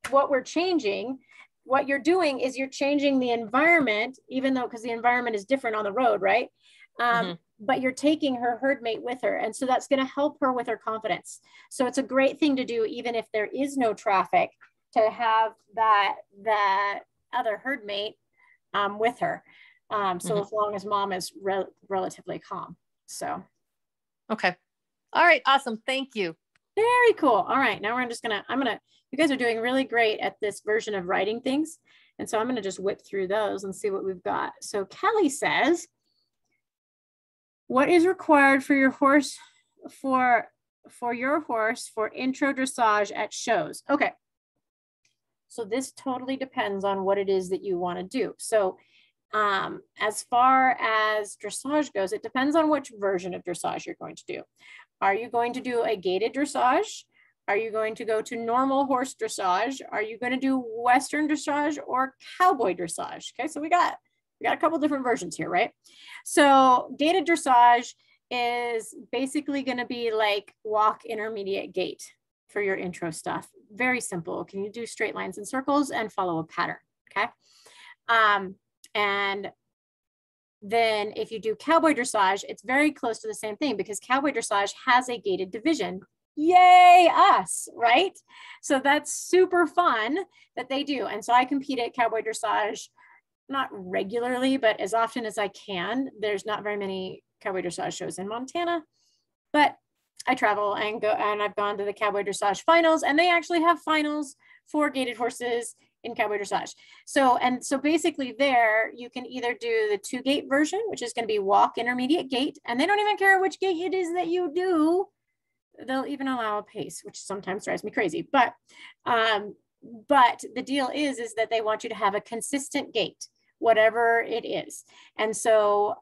what we're changing, what you're doing is you're changing the environment, even though, because the environment is different on the road, right? But you're taking her herd mate with her. And so that's going to help her with her confidence. So it's a great thing to do, even if there is no traffic, to have that other herd mate with her. So as long as mom is relatively calm. So. Okay. All right. Awesome. Thank you. Very cool. All right. Now you guys are doing really great at this version of writing things. And so I'm going to just whip through those and see what we've got. So Kelly says, what is required for your horse for intro dressage at shows? Okay. So this totally depends on what it is that you want to do. So as far as dressage goes, it depends on which version of dressage you're going to do. Are you going to do a gaited dressage? Are you going to go to normal horse dressage? Are you going to do Western dressage or cowboy dressage? Okay, so we got a couple different versions here, right? So gaited dressage is basically going to be like walk intermediate gait for your intro stuff. Very simple. Can you do straight lines and circles and follow a pattern? Okay. And then if you do cowboy dressage, it's very close to the same thing, because cowboy dressage has a gaited division. Yay us, right? So that's super fun that they do. And so I compete at cowboy dressage, not regularly, but as often as I can. There's not very many cowboy dressage shows in Montana, but I travel and go, and I've gone to the cowboy dressage finals, and they actually have finals for gaited horses in cowboy dressage. So basically there you can either do the 2-gait version, which is going to be walk intermediate gait, and they don't even care which gait it is that you do. They'll even allow a pace, which sometimes drives me crazy. But the deal is that they want you to have a consistent gait, whatever it is. And so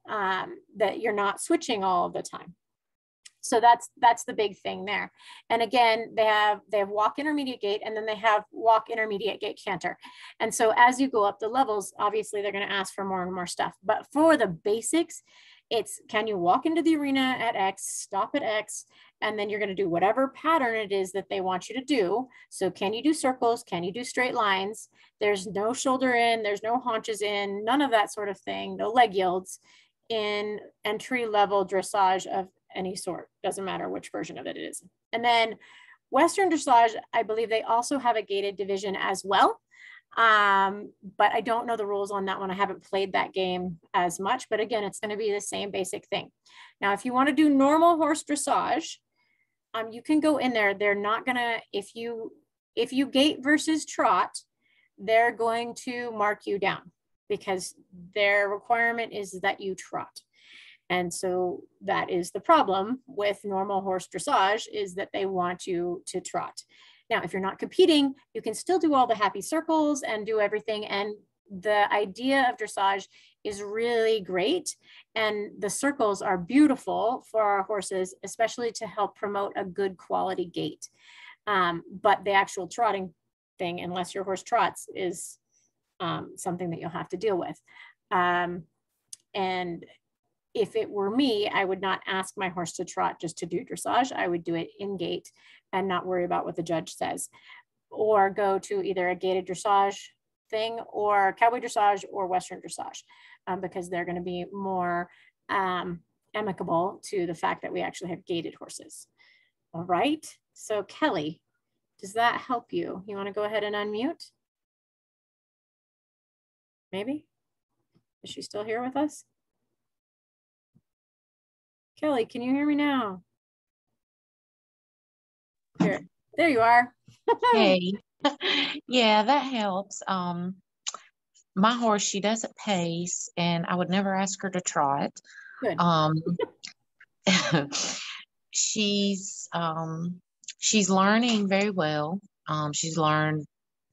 that you're not switching all of the time. So that's the big thing there. And again, they have walk intermediate gait, and then they have walk intermediate gait canter. And so as you go up the levels, obviously they're going to ask for more and more stuff. But for the basics, it's, can you walk into the arena at X, stop at X, and then you're going to do whatever pattern it is that they want you to do. So can you do circles? Can you do straight lines? There's no shoulder in, there's no haunches in, none of that sort of thing, no leg yields in entry level dressage of any sort. Doesn't matter which version of it is. And then Western dressage, I believe they also have a gaited division as well. But I don't know the rules on that one. I haven't played that game as much, but again, it's going to be the same basic thing. Now, if you want to do normal horse dressage, you can go in there. They're not going to, if you gait versus trot, they're going to mark you down, because their requirement is that you trot. And so that is the problem with normal horse dressage, is that they want you to trot. Now, if you're not competing, you can still do all the happy circles and do everything. And the idea of dressage is really great. And the circles are beautiful for our horses, especially to help promote a good quality gait. But the actual trotting thing, unless your horse trots, is something that you'll have to deal with. And if it were me, I would not ask my horse to trot just to do dressage. I would do it in gait and not worry about what the judge says, or go to either a gaited dressage thing or cowboy dressage or Western dressage, because they're going to be more amicable to the fact that we actually have gaited horses. All right. So Kelly, does that help you? You want to go ahead and unmute? Maybe? Is she still here with us? Kelly, can you hear me now? Here, there you are. Hey, yeah, that helps. My horse, she doesn't pace, and I would never ask her to trot. Good. She's learning very well. She's learned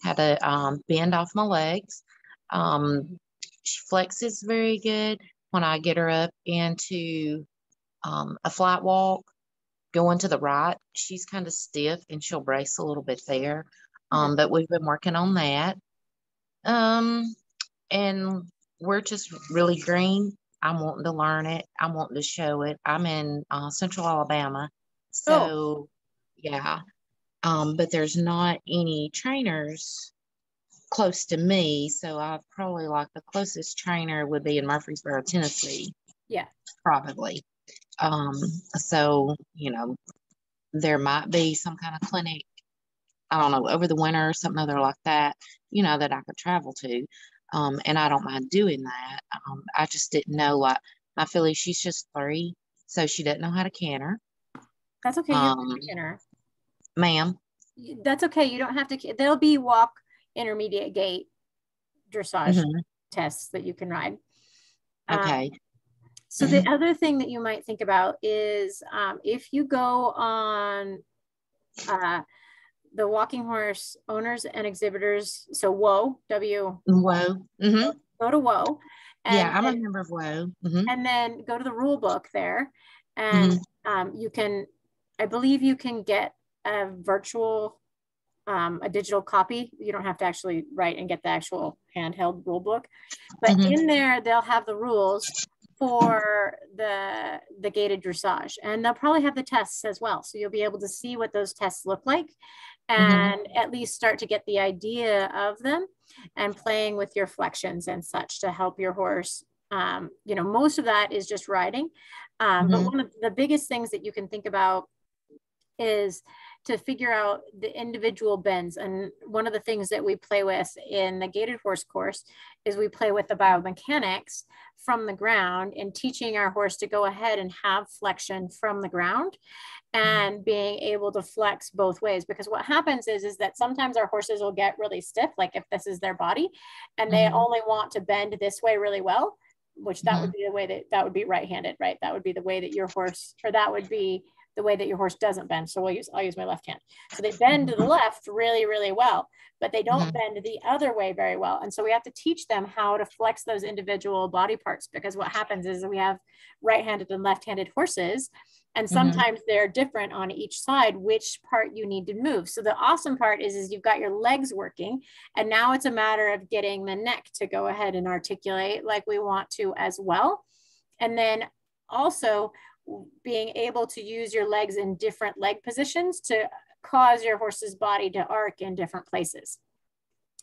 how to bend off my legs. She flexes very good when I get her up into a flat walk, going to the right. She's kind of stiff and she'll brace a little bit there. But we've been working on that. And we're just really green. I'm wanting to learn it. I'm wanting to show it. I'm in Central Alabama. So, yeah. But there's not any trainers close to me. So I probably like the closest trainer would be in Murfreesboro, Tennessee. Yeah. Probably. So, there might be some kind of clinic, I don't know, over the winter or something other like that, that I could travel to. And I don't mind doing that. I just didn't know, like, my filly, she's just 3, so she doesn't know how to canter. That's okay. You don't have to canter. Ma'am. That's okay. You don't have to. There'll be walk, intermediate, gait, dressage tests that you can ride. Okay. So the other thing that you might think about is if you go on the walking horse owners and exhibitors, so WOW, WOW. Go to WOW. And, I'm a member of WOW. And then go to the rule book there. And you can, I believe you can get a virtual, a digital copy. You don't have to actually write and get the actual handheld rule book. But in there, they'll have the rules for the gaited dressage, and they'll probably have the tests as well. So you'll be able to see what those tests look like and at least start to get the idea of them and playing with your flexions and such to help your horse. Most of that is just riding. But one of the biggest things that you can think about is to figure out the individual bends. And one of the things that we play with in the gaited horse course is we play with the biomechanics from the ground and teaching our horse to go ahead and have flexion from the ground and being able to flex both ways. Because what happens is that sometimes our horses will get really stiff, like if this is their body and they only want to bend this way really well, which that would be the way that would be right-handed, right? That would be the way that your horse, or that would be the way that your horse doesn't bend. So I'll use my left hand. So they bend to the left really, really well, but they don't bend the other way very well. And so we have to teach them how to flex those individual body parts, because what happens is we have right-handed and left-handed horses, and sometimes they're different on each side, which part you need to move. So the awesome part is you've got your legs working, and now it's a matter of getting the neck to go ahead and articulate like we want to as well. And then also being able to use your legs in different leg positions to cause your horse's body to arc in different places.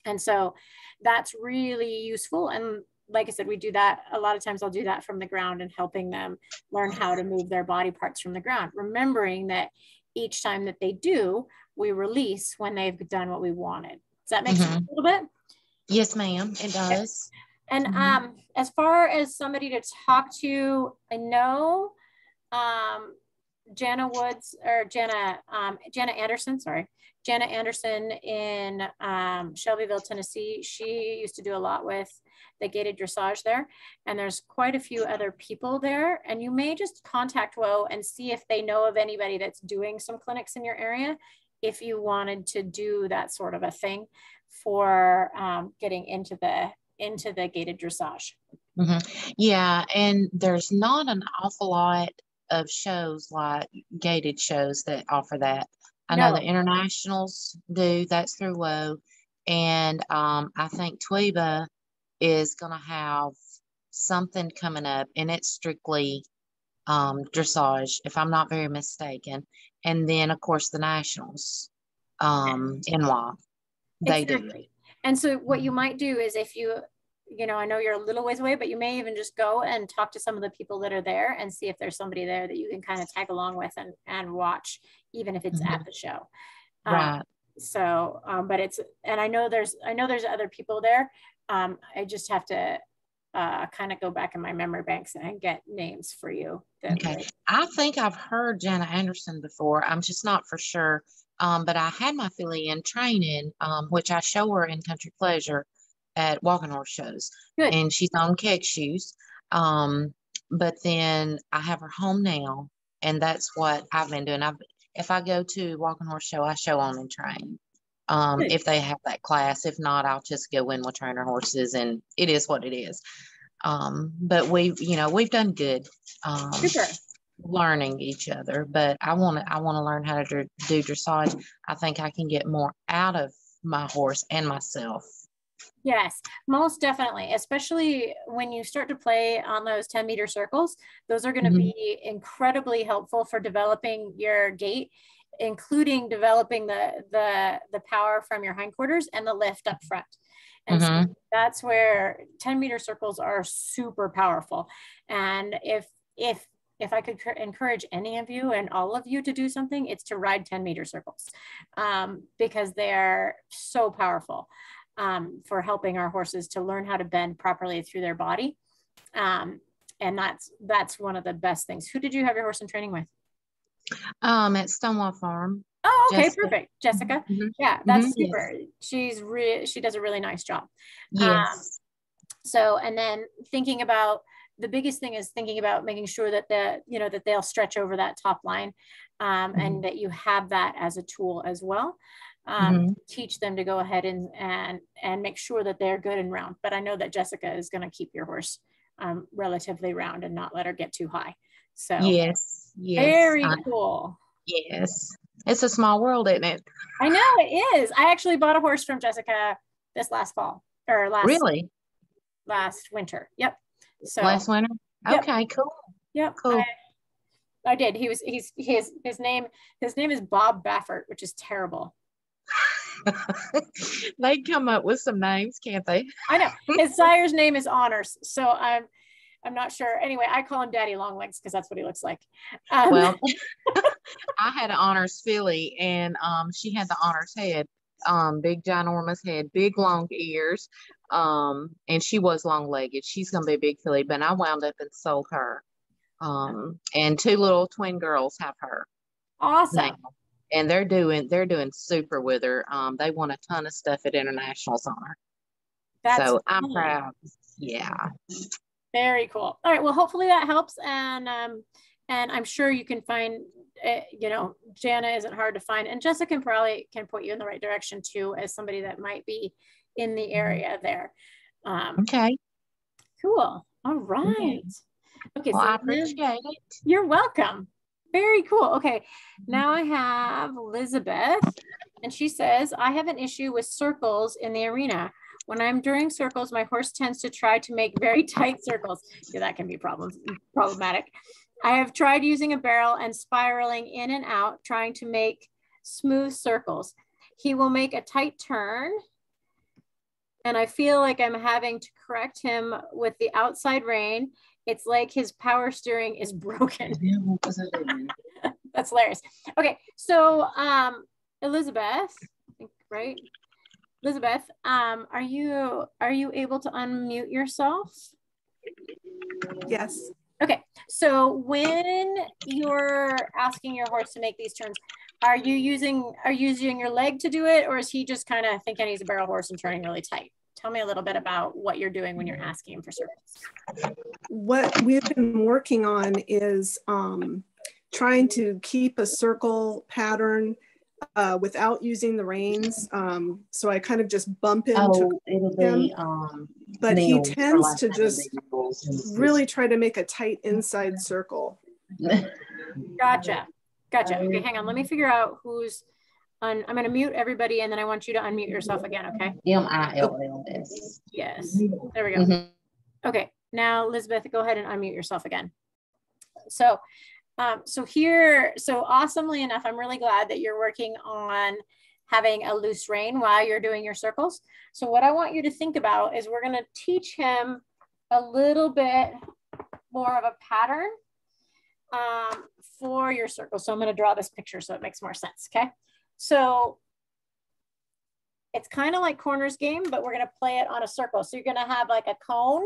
And so that's really useful. And like I said, we do that a lot of times. I'll do that from the ground and helping them learn how to move their body parts from the ground, remembering that each time that they do, we release when they've done what we wanted. Does that make sense a little bit? Yes, ma'am, it does. And as far as somebody to talk to, I know Jenna Anderson in Shelbyville, Tennessee. She used to do a lot with the gaited dressage there, and there's quite a few other people there. And you may just contact WOW and see if they know of anybody that's doing some clinics in your area, if you wanted to do that sort of a thing for getting into the gaited dressage. Yeah, and there's not an awful lot of shows like gaited shows that offer that. I know the internationals do, that's through WOW. And I think Tweeba is going to have something coming up, and it's strictly dressage, if I'm not very mistaken. And then, of course, the nationals in WOW, they do. And so what you might do is, if I know you're a little ways away, but you may even just go and talk to some of the people that are there and see if there's somebody there that you can kind of tag along with and watch, even if it's at the show. Right. So, and I know there's other people there. I just have to kind of go back in my memory banks and get names for you. Okay. I think I've heard Jenna Anderson before. I'm just not for sure. But I had my filly in training, which I show her in Country Pleasure at walking horse shows. Good. And she's on keg shoes. But then I have her home now, and that's what I've been doing. If I go to walking horse show, I show on and train. if they have that class. If not, I'll just go in with trainer horses, and it is what it is. But we've done good. Super. Learning each other, but I want to learn how to do dressage. I think I can get more out of my horse and myself. Yes, most definitely, especially when you start to play on those 10-meter circles. Those are going to be incredibly helpful for developing your gait, including developing the power from your hindquarters and the lift up front. And so that's where 10-meter circles are super powerful. And if I could encourage any of you and all of you to do something, it's to ride 10-meter circles, because they're so powerful for helping our horses to learn how to bend properly through their body. And that's one of the best things. Who did you have your horse in training with? At Stonewall Farm. Oh, okay, Jessica. Perfect. Jessica. Yeah, that's super. Yes. She does a really nice job. Yes. So, and then thinking about, the biggest thing is thinking about making sure that that they'll stretch over that top line, and that you have that as a tool as well. Teach them to go ahead and make sure that they're good and round. But I know that Jessica is going to keep your horse relatively round and not let her get too high. So yes, very cool. Yes, it's a small world, isn't it? I know it is. I actually bought a horse from Jessica this last fall, or last winter. Yep. So last winter. Yep. Okay, cool. Yep. Cool. I did. His name is Bob Baffert, which is terrible. They come up with some names, can't they? I know. His sire's name is Honors, so I'm not sure. Anyway, I call him Daddy Longlegs because that's what he looks like. Well, I had an Honors filly, and she had the Honors head, big ginormous head, big long ears, and she was long-legged. She's gonna be a big filly, but I wound up and sold her. And 2 little twin girls have her. Awesome. Now. And they're doing super with her. They won a ton of stuff at internationals on her. So I'm proud. Yeah. Very cool. All right. Well, hopefully that helps. And I'm sure you can find, Jana isn't hard to find, and Jessica probably can point you in the right direction too, as somebody that might be in the area there. Okay. Cool. All right. Okay. Well, so I appreciate it. You're welcome. Very cool. Okay. Now I have Elizabeth, and she says, I have an issue with circles in the arena. When I'm doing circles, my horse tends to try to make very tight circles. Yeah, that can be problematic. I have tried using a barrel and spiraling in and out, trying to make smooth circles. He will make a tight turn, and I feel like I'm having to correct him with the outside rein. It's like his power steering is broken. That's hilarious. Okay, so Elizabeth, right? Elizabeth, are you able to unmute yourself? Yes. Okay, so when you're asking your horse to make these turns, are you using your leg to do it, or is he just kind of thinking he's a barrel horse and turning really tight? Tell me a little bit about what you're doing when you're asking him for circles. What we've been working on is trying to keep a circle pattern without using the reins. So I kind of just bump into him, but he tends to just really try to make a tight inside circle. Gotcha. Okay, hang on. Let me figure out who's on. I'm going to mute everybody, and then I want you to unmute yourself again, okay? MILLS. Yes. There we go. Okay. Now, Elizabeth, go ahead and unmute yourself again. So awesomely enough, I'm really glad that you're working on having a loose rein while you're doing your circles. So what I want you to think about is we're going to teach him a little bit more of a pattern for your circle. So I'm going to draw this picture so it makes more sense. Okay. So it's kind of like Corner's game, but we're going to play it on a circle. So you're going to have like a cone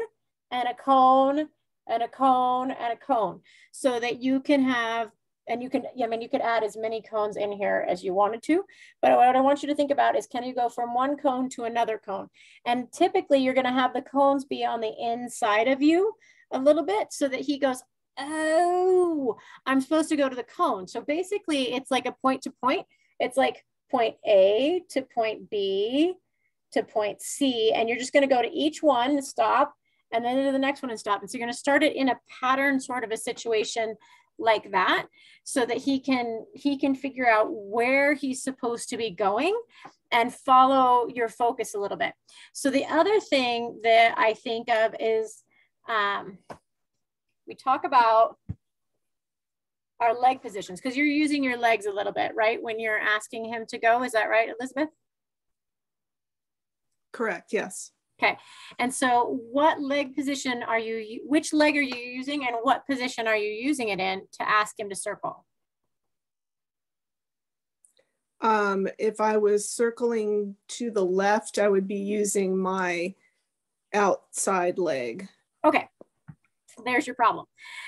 and a cone and a cone and a cone, so that you can have, and you can, you could add as many cones in here as you wanted to. But what I want you to think about is, can you go from one cone to another cone? And typically you're going to have the cones be on the inside of you a little bit, so that he goes, oh, I'm supposed to go to the cone. So basically it's like a point to point. It's like point A to point B to point C, and you're just going to go to each one and stop, and then to the next one and stop. And so you're going to start it in a pattern sort of a situation like that, so that he can figure out where he's supposed to be going and follow your focus a little bit. So the other thing that I think of is we talk about our leg positions, because you're using your legs a little bit, right? When you're asking him to go, is that right, Elizabeth? Correct, yes. Okay, and so what leg position are you, which leg are you using, and what position are you using it in to ask him to circle? If I was circling to the left, I would be using my outside leg. Okay, there's your problem.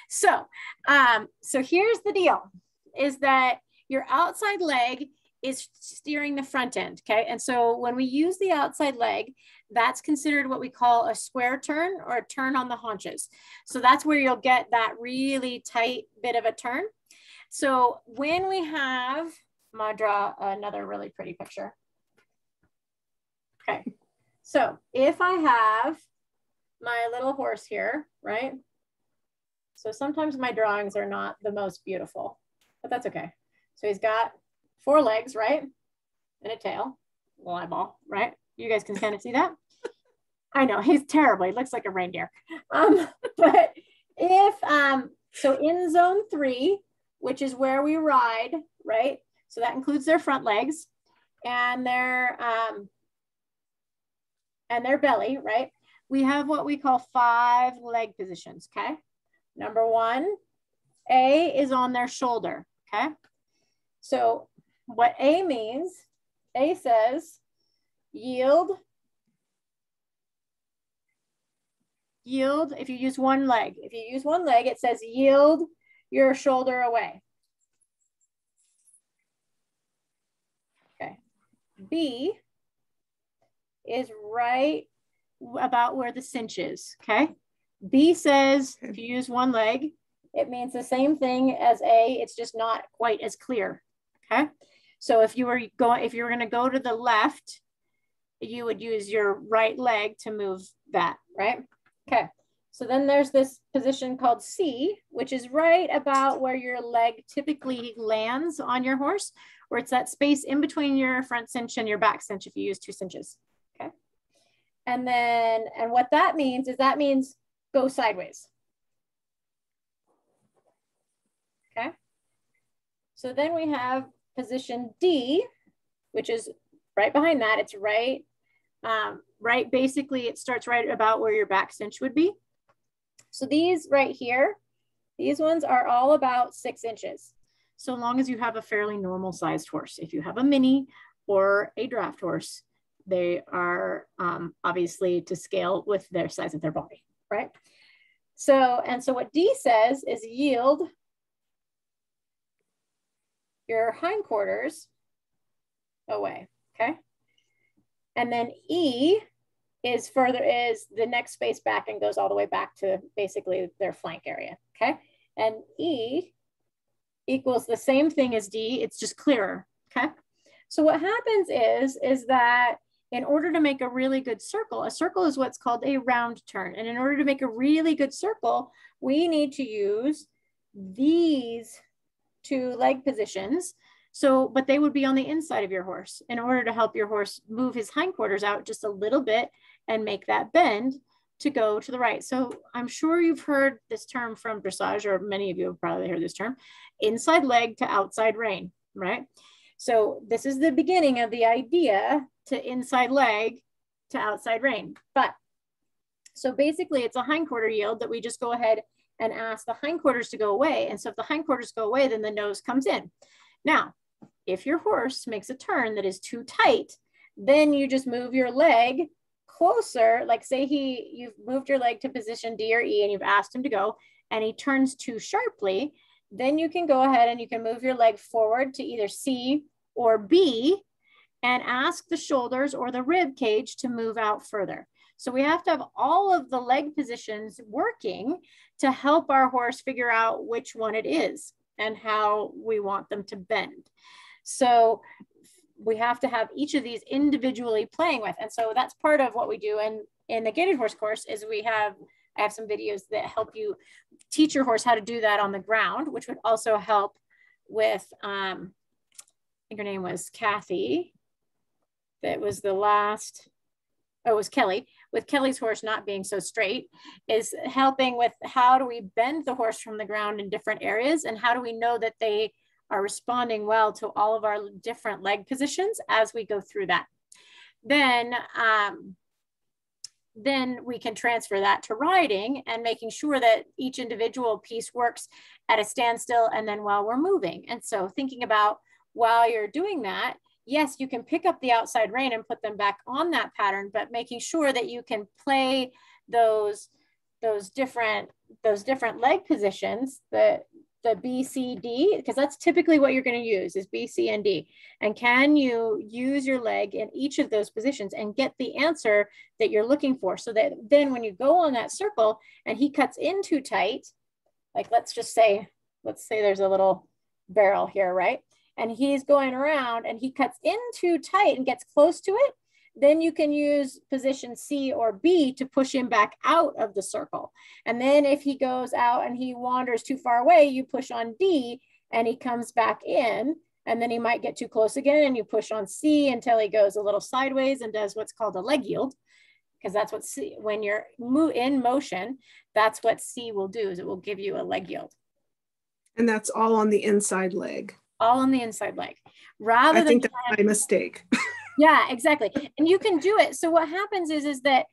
So, so here's the deal, is that your outside leg is steering the front end, okay? And so when we use the outside leg, that's considered what we call a square turn, or a turn on the haunches. So that's where you'll get that really tight bit of a turn. So when we have, I'm gonna draw another really pretty picture. Okay, so if I have my little horse here, right? So sometimes my drawings are not the most beautiful, but that's okay. So he's got 4 legs, right? And a tail, a little eyeball, right? You guys can kind of see that. I know, he's terrible. He looks like a reindeer. But if, so in zone 3, which is where we ride, right? So that includes their front legs and their belly, right? We have what we call 5 leg positions, okay? Number 1, A is on their shoulder, okay? So what A means, A says, yield, if you use one leg. If you use one leg, it says yield your shoulder away. Okay. B is right about where the cinch is, okay? B says, if you use one leg, it means the same thing as A, it's just not quite as clear, okay? So if you were gonna go to the left, you would use your right leg to move that, right? Okay, so then there's this position called C, which is right about where your leg typically lands on your horse, where it's that space in between your front cinch and your back cinch if you use 2 cinches, okay? And then, and what that means is that means go sideways, okay? So then we have position D, which is right behind that. It's right, basically it starts right about where your back cinch would be. So these right here, these ones are all about 6 inches. So long as you have a fairly normal sized horse. If you have a mini or a draft horse, they are obviously to scale with their size of their body, right? So, and so what D says is yield your hindquarters away, okay? And then E is the next space back and goes all the way back to basically their flank area, okay? And E equals the same thing as D, it's just clearer, okay? So what happens is that in order to make a really good circle, a circle is what's called a round turn. And in order to make a really good circle, we need to use these 2 leg positions. So, but they would be on the inside of your horse in order to help your horse move his hindquarters out just a little bit and make that bend to go to the right. So I'm sure you've heard this term from dressage, or many of you have probably heard this term, inside leg to outside rein, right? So this is the beginning of the idea to inside leg to outside rein. But so basically it's a hindquarter yield that we just go ahead and ask the hindquarters to go away. And so if the hindquarters go away, then the nose comes in. Now, if your horse makes a turn that is too tight, then you just move your leg closer. Like say you've moved your leg to position D or E and you've asked him to go and he turns too sharply, then you can go ahead and you can move your leg forward to either C or B and ask the shoulders or the rib cage to move out further. So we have to have all of the leg positions working to help our horse figure out which one it is and how we want them to bend. So we have to have each of these individually playing with. And so that's part of what we do in the gaited horse course is I have some videos that help you teach your horse how to do that on the ground, which would also help with, I think her name was Kathy. That was the last, oh, it was Kelly, with Kelly's horse not being so straight, is helping with how do we bend the horse from the ground in different areas, and how do we know that they are responding well to all of our different leg positions as we go through that. Then we can transfer that to riding and making sure that each individual piece works at a standstill and then while we're moving. And so thinking about while you're doing that, yes, you can pick up the outside rein and put them back on that pattern, but making sure that you can play those different leg positions, the B, C, D, because that's typically what you're going to use is B, C, and D. And can you use your leg in each of those positions and get the answer that you're looking for, so that then when you go on that circle and he cuts in too tight, like let's say there's a little barrel here, right? And he's going around and he cuts in too tight and gets close to it, then you can use position C or B to push him back out of the circle. And then if he goes out and he wanders too far away, you push on D and he comes back in, and then he might get too close again and you push on C until he goes a little sideways and does what's called a leg yield, because that's what C, when you're in motion, that's what C will do, is it will give you a leg yield. And that's all on the inside leg. All on the inside leg. Rather than, I think that's my mistake. Yeah, exactly. And you can do it. So what happens is that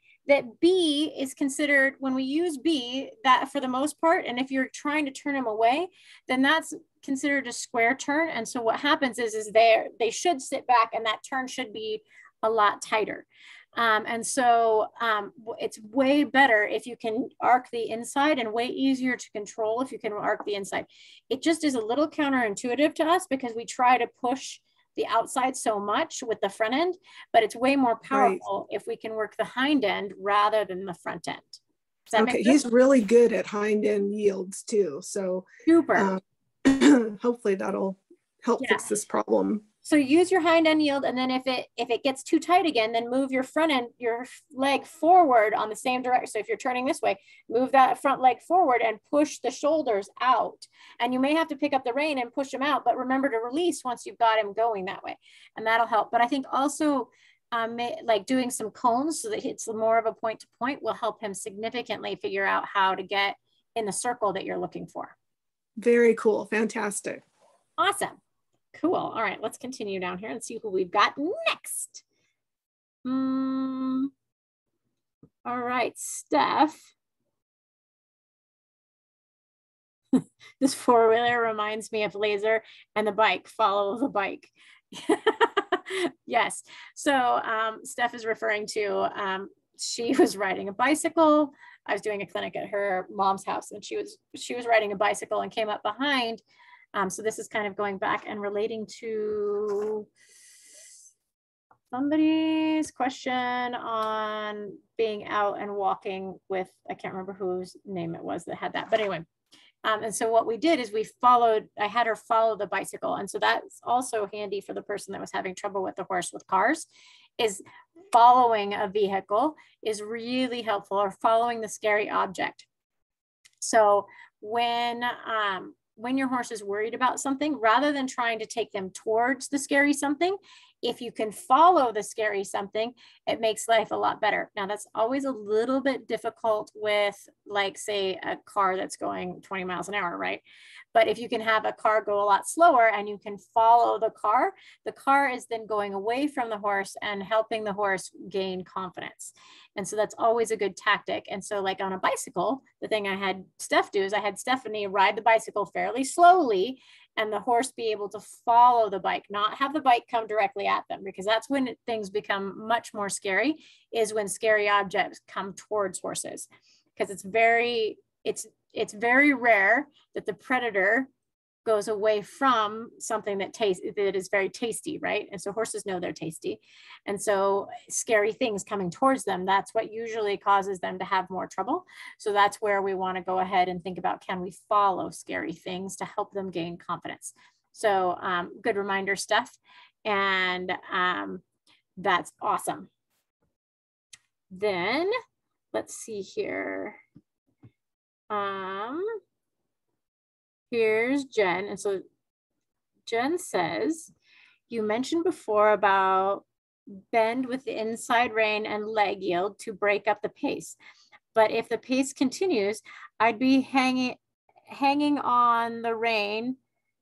B is considered, when we use B, that for the most part, and if you're trying to turn him away, then that's considered a square turn. And so what happens is they should sit back and that turn should be a lot tighter. And so it's way better if you can arc the inside, and way easier to control if you can arc the inside. It just is a little counterintuitive to us because we try to push the outside so much with the front end, but it's way more powerful if we can work the hind end rather than the front end. Does that make sense? He's really good at hind end yields too. So super. Hopefully that'll help fix this problem. So use your hind end yield, and then if it gets too tight again, then move your front end, your leg forward on the same direction. So if you're turning this way, move that front leg forward and push the shoulders out. And you may have to pick up the rein and push him out, but remember to release once you've got him going that way, and that'll help. But I think also like doing some cones so that it's more of a point to point will help him significantly figure out how to get in the circle that you're looking for. Very cool. Fantastic. Awesome. Cool. All right, let's continue down here and see who we've got next. All right, Steph. This four-wheeler reminds me of Laser and the bike. Follow the bike. Yes. So Steph is referring to, she was riding a bicycle. I was doing a clinic at her mom's house, and she was riding a bicycle and came up behind. So this is kind of going back and relating to somebody's question on being out and walking with, I can't remember whose name it was that had that, but anyway. And so what we did is I had her follow the bicycle. And so that's also handy for the person that was having trouble with the horse with cars, is following a vehicle is really helpful, or following the scary object. So when your horse is worried about something, rather than trying to take them towards the scary something, if you can follow the scary something, it makes life a lot better. Now that's always a little bit difficult with, like, say, a car that's going 20 miles an hour, right? But if you can have a car go a lot slower and you can follow the car is then going away from the horse and helping the horse gain confidence. And so that's always a good tactic. And so like on a bicycle, the thing I had Steph do is I had Stephanie ride the bicycle fairly slowly, and the horse be able to follow the bike, not have the bike come directly at them, because that's when things become much more scary, is when scary objects come towards horses. Because it's very rare that the predator goes away from something that is very tasty, right? And so horses know they're tasty. And so scary things coming towards them, that's what usually causes them to have more trouble. So that's where we want to go ahead and think about, can we follow scary things to help them gain confidence? So good reminder stuff. And that's awesome. Then let's see here. Here's Jen. And so Jen says, you mentioned before about bend with the inside rein and leg yield to break up the pace. But if the pace continues, I'd be hanging on the rein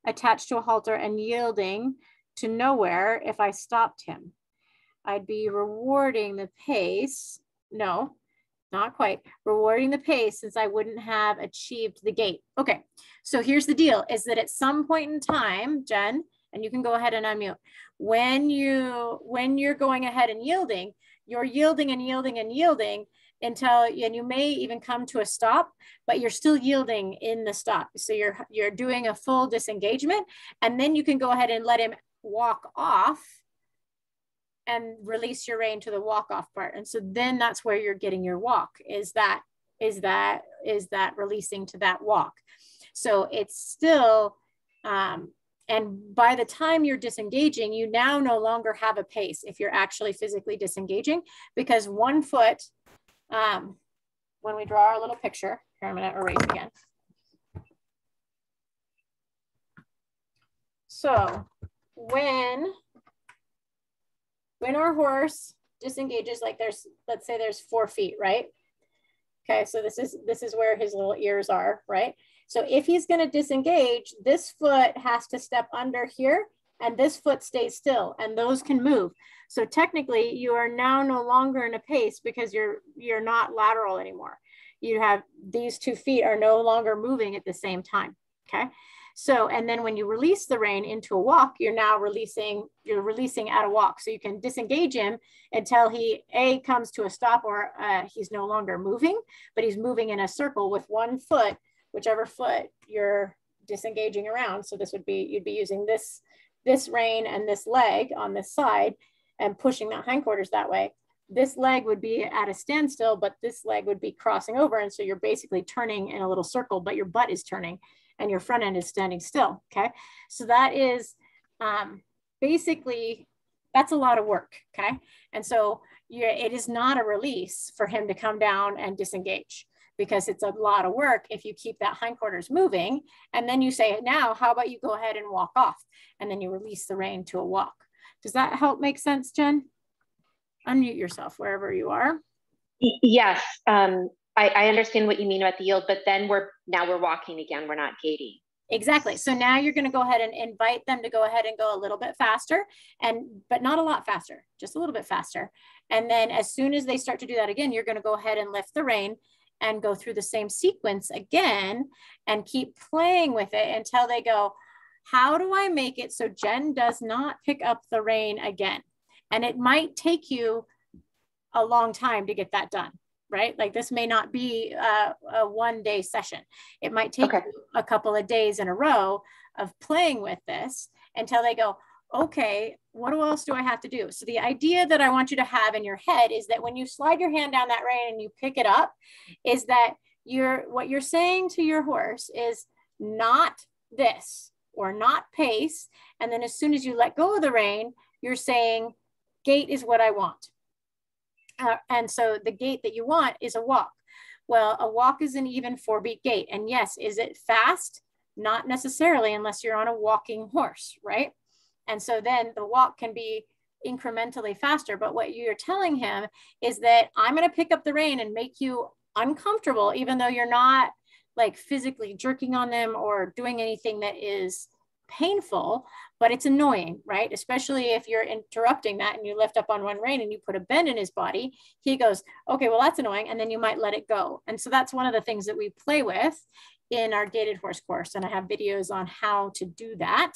attached to a halter and yielding to nowhere if I stopped him. I'd be rewarding the pace. No, not quite. Rewarding the pace since I wouldn't have achieved the gait. Okay, so here's the deal, is that at some point in time, Jen, and you can go ahead and unmute, when you're going ahead and yielding, you're yielding and yielding and yielding until, and you may even come to a stop, but you're still yielding in the stop. So you're doing a full disengagement, and then you can go ahead and let him walk off and release your rein to the walk off part. And so then that's where you're getting your walk, is that releasing to that walk. So it's still, and by the time you're disengaging, you now no longer have a pace if you're actually physically disengaging, because one foot, when we draw our little picture, here I'm going to erase again. So when our horse disengages, like let's say there's 4 feet, right? Okay, so this is where his little ears are, right? So if he's going to disengage, this foot has to step under here, and this foot stays still, and those can move. So technically, you are now no longer in a pace because you're not lateral anymore. You have these 2 feet are no longer moving at the same time. Okay. So, and then when you release the rein into a walk, you're releasing at a walk. So you can disengage him until he comes to a stop, or he's no longer moving, but he's moving in a circle with one foot, whichever foot you're disengaging around. So this would be, you'd be using this rein and this leg on this side and pushing that hindquarters that way. This leg would be at a standstill, but this leg would be crossing over. And so you're basically turning in a little circle, but your butt is turning and your front end is standing still, okay? So that is basically, that's a lot of work, okay? And so it is not a release for him to come down and disengage, because it's a lot of work if you keep that hindquarters moving. And then you say, now, how about you go ahead and walk off? And then you release the rein to a walk. Does that help make sense, Jen? Unmute yourself wherever you are. Yes, I understand what you mean about the yield, but then now we're walking again, we're not gating. Exactly. So now you're going to go ahead and invite them to go ahead and go a little bit faster, but not a lot faster, just a little bit faster. And then as soon as they start to do that again, you're going to go ahead and lift the rein and go through the same sequence again and keep playing with it until they go, how do I make it so Jen does not pick up the rein again? And it might take you a long time to get that done, right? Like this may not be a one-day session. It might take you a couple of days in a row of playing with this until they go, okay, what else do I have to do? So the idea that I want you to have in your head is that when you slide your hand down that rein and you pick it up, is that what you're saying to your horse is not this or not pace. And then as soon as you let go of the rein, you're saying gait is what I want. And so the gait that you want is a walk. Well, a walk is an even 4-beat gait. And yes, is it fast? Not necessarily, unless you're on a walking horse, right? And so then the walk can be incrementally faster. But what you're telling him is that I'm going to pick up the rein and make you uncomfortable, even though you're not like physically jerking on them or doing anything that is painful, but it's annoying, right? Especially if you're interrupting that and you lift up on one rein and you put a bend in his body, he goes, okay, well, that's annoying. And then you might let it go. And so that's one of the things that we play with in our gaited horse course. And I have videos on how to do that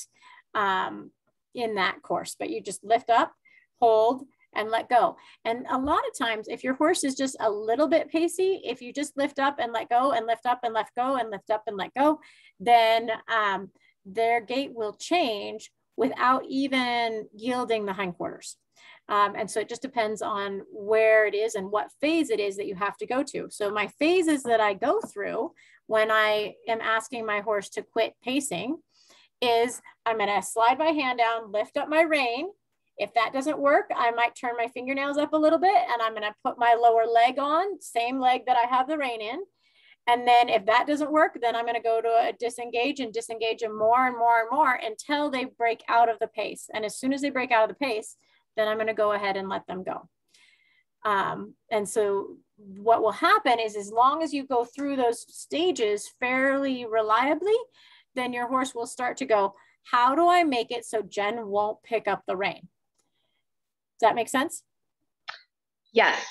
in that course, but you just lift up, hold, and let go. And a lot of times, if your horse is just a little bit pacey, if you just lift up and let go and lift up and let go and lift up and let go, then their gait will change without even yielding the hindquarters. And so it just depends on where it is and what phase it is that you have to go to. So my phases that I go through when I am asking my horse to quit pacing is I'm going to slide my hand down, lift up my rein. If that doesn't work, I might turn my fingernails up a little bit, and I'm going to put my lower leg on, same leg that I have the rein in. And then if that doesn't work, then I'm going to go to a disengage and disengage them more and more and more until they break out of the pace. And as soon as they break out of the pace, then I'm going to go ahead and let them go. And so what will happen is, as long as you go through those stages fairly reliably, then your horse will start to go, how do I make it so Jen won't pick up the rein? Does that make sense? Yes,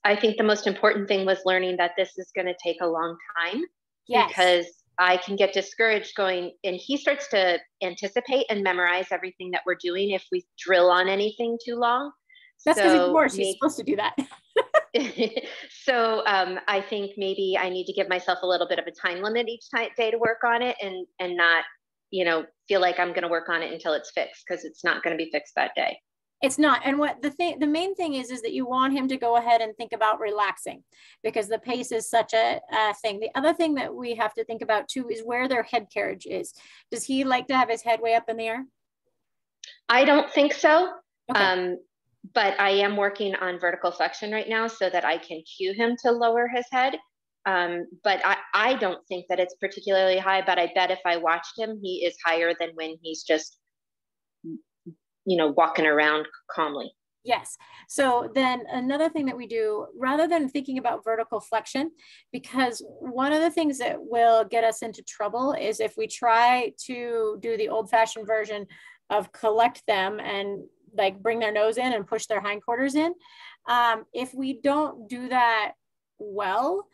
I think the most important thing was learning that this is going to take a long time. Yes. Because I can get discouraged going, and he starts to anticipate and memorize everything that we're doing if we drill on anything too long. That's because he's a horse, he's supposed to do that. So I think maybe I need to give myself a little bit of a time limit each day to work on it, and not, feel like I'm going to work on it until it's fixed, because it's not going to be fixed that day. It's not. And what the main thing is that you want him to go ahead and think about relaxing, because the pace is such a thing. The other thing that we have to think about too is where their head carriage is. Does he like to have his head way up in the air? I don't think so. Okay. But I am working on vertical flexion right now so that I can cue him to lower his head. But I don't think that it's particularly high, but I bet if I watched him, he is higher than when he's just, walking around calmly. Yes. So then another thing that we do, rather than thinking about vertical flexion, because one of the things that will get us into trouble is if we try to do the old-fashioned version of collect them and like bring their nose in and push their hindquarters in. If we don't do that well,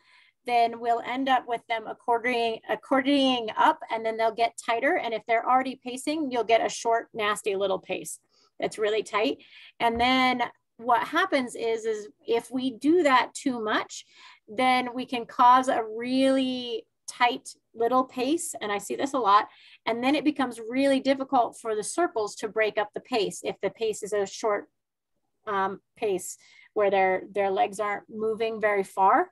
then we'll end up with them accordioning up, and then they'll get tighter. And if they're already pacing, you'll get a short, nasty little pace that's really tight. And then what happens is if we do that too much, then we can cause a really tight little pace. And I see this a lot. And then it becomes really difficult for the circles to break up the pace if the pace is a short pace where their legs aren't moving very far.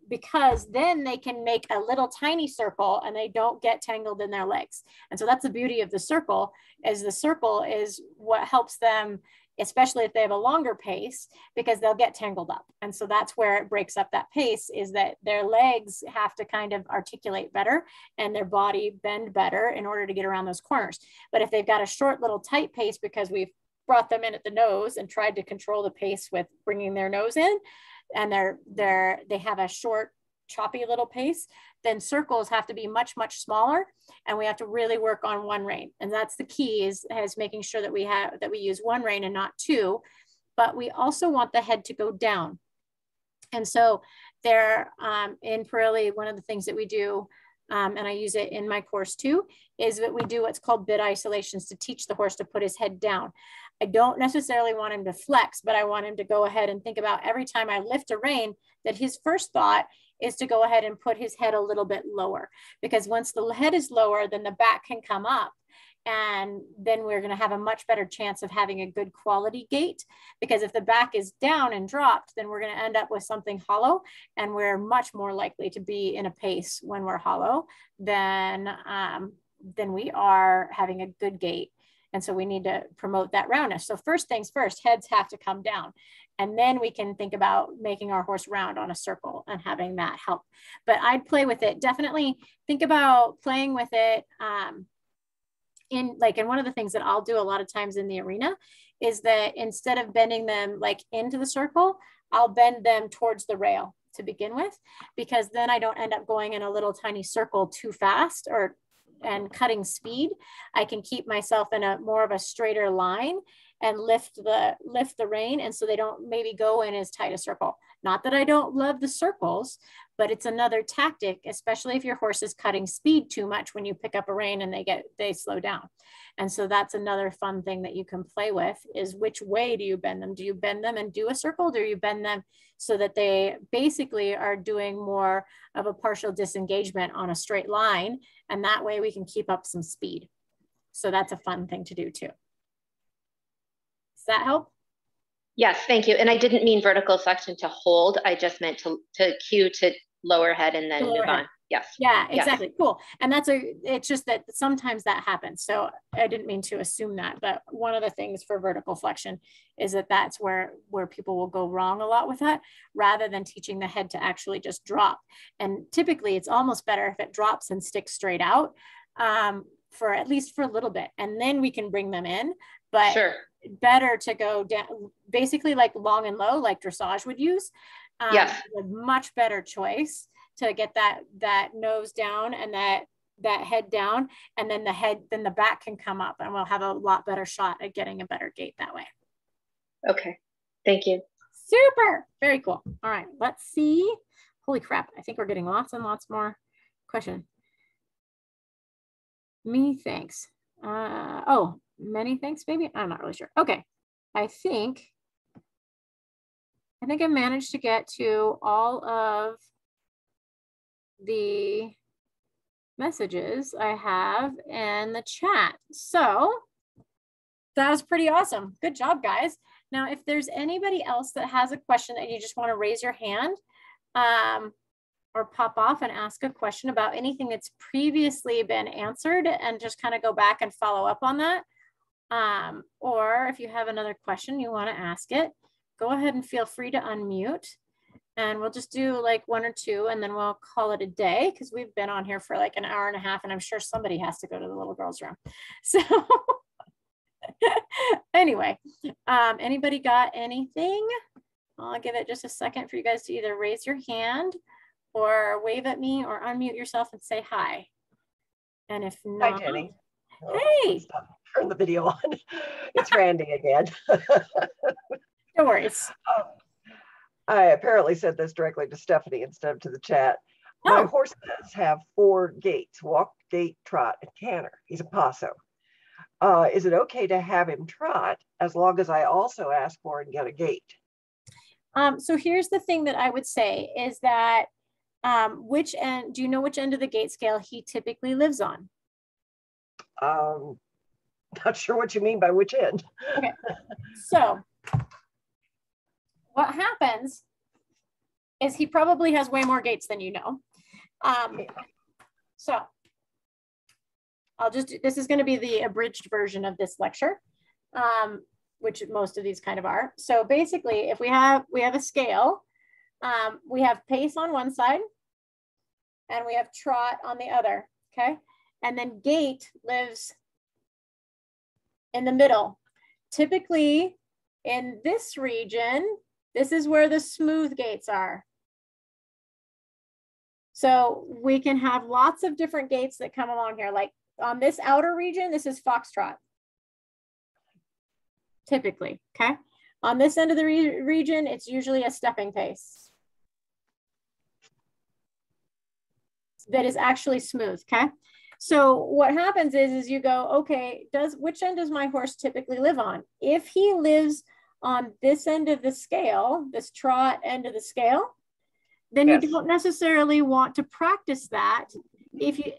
Because then they can make a little tiny circle and they don't get tangled in their legs. And so that's the beauty of the circle is what helps them, especially if they have a longer pace, because they'll get tangled up. And so that's where it breaks up that pace, is that their legs have to kind of articulate better and their body bend better in order to get around those corners. But if they've got a short little tight pace because we've brought them in at the nose and tried to control the pace with bringing their nose in, and they have a short, choppy little pace, then circles have to be much, much smaller, and we have to really work on one rein. And that's the key, is making sure that we use one rein and not two. But we also want the head to go down. And so there, in Pirelli, one of the things that we do, and I use it in my course too, is that we do what's called bit isolations to teach the horse to put his head down. I don't necessarily want him to flex, but I want him to go ahead and think about every time I lift a rein that his first thought is to go ahead and put his head a little bit lower, because once the head is lower, then the back can come up. And then we're going to have a much better chance of having a good quality gait, because if the back is down and dropped, then we're going to end up with something hollow, and we're much more likely to be in a pace when we're hollow than we are having a good gait. And so we need to promote that roundness. So first things first, heads have to come down, and then we can think about making our horse round on a circle and having that help. But I'd play with it. Definitely think about playing with it. And one of the things that I'll do a lot of times in the arena is that instead of bending them like into the circle, I'll bend them towards the rail to begin with, because then I don't end up going in a little tiny circle too fast and cutting speed. I can keep myself in a more of a straighter line and lift the rein. And so they don't maybe go in as tight a circle. Not that I don't love the circles, but it's another tactic, especially if your horse is cutting speed too much when you pick up a rein and they slow down. And so that's another fun thing that you can play with, is which way do you bend them? Do you bend them and do a circle? Do you bend them so that they basically are doing more of a partial disengagement on a straight line? And that way we can keep up some speed. So that's a fun thing to do too. Does that help? Yes, thank you. And I didn't mean vertical flexion to hold. I just meant to cue to lower head and then move on. Yes. Yeah, exactly. Yes. Cool. And it's just that sometimes that happens. So I didn't mean to assume that, but one of the things for vertical flexion is that that's where people will go wrong a lot with that, rather than teaching the head to actually just drop. And typically it's almost better if it drops and sticks straight out, for at least for a little bit. And then we can bring them in, but sure. Better to go down, basically like long and low, like dressage would use. Yes. A much better choice to get that nose down and that head down, and then the back can come up, and we'll have a lot better shot at getting a better gait that way. Okay, thank you. Super, very cool. All right, let's see. Holy crap, I think we're getting lots and lots more questions. Many thanks. Many thanks, maybe? I'm not really sure. Okay, I think I managed to get to all of the messages I have in the chat. So that was pretty awesome. Good job, guys. Now, if there's anybody else that has a question that you just want to raise your hand, or pop off and ask a question about anything that's previously been answered, and just kind of go back and follow up on that. Or if you have another question, you want to ask it, go ahead and feel free to unmute, and we'll just do like one or two, and then we'll call it a day, because we've been on here for like an hour and a half, and I'm sure somebody has to go to the little girl's room. So anyway, anybody got anything? I'll give it just a second for you guys to either raise your hand or wave at me or unmute yourself and say hi. And if not, hi, Jenny. Hey. Turn the video on. It's Randy again. No worries. I apparently said this directly to Stephanie instead of to the chat. My horse does have 4 gaits: walk, gait, trot, and canter. He's a paso. Is it okay to have him trot as long as I also ask for and get a gait? So here's the thing that I would say is that which end, do you know which end of the gait scale he typically lives on? Not sure what you mean by which end. Okay, so what happens is he probably has way more gaits than you know. So this is going to be the abridged version of this lecture, which most of these kind of are. So basically, if we have a scale, we have pace on one side, and we have trot on the other, okay? And then gait lives in the middle. Typically, in this region, this is where the smooth gaits are. So we can have lots of different gaits that come along here. Like on this outer region, this is foxtrot, typically, okay? On this end of the region, it's usually a stepping pace that is actually smooth, okay? So what happens is you go, okay, which end does my horse typically live on? If he lives on this end of the scale, this trot end of the scale, then yes, you don't necessarily want to practice that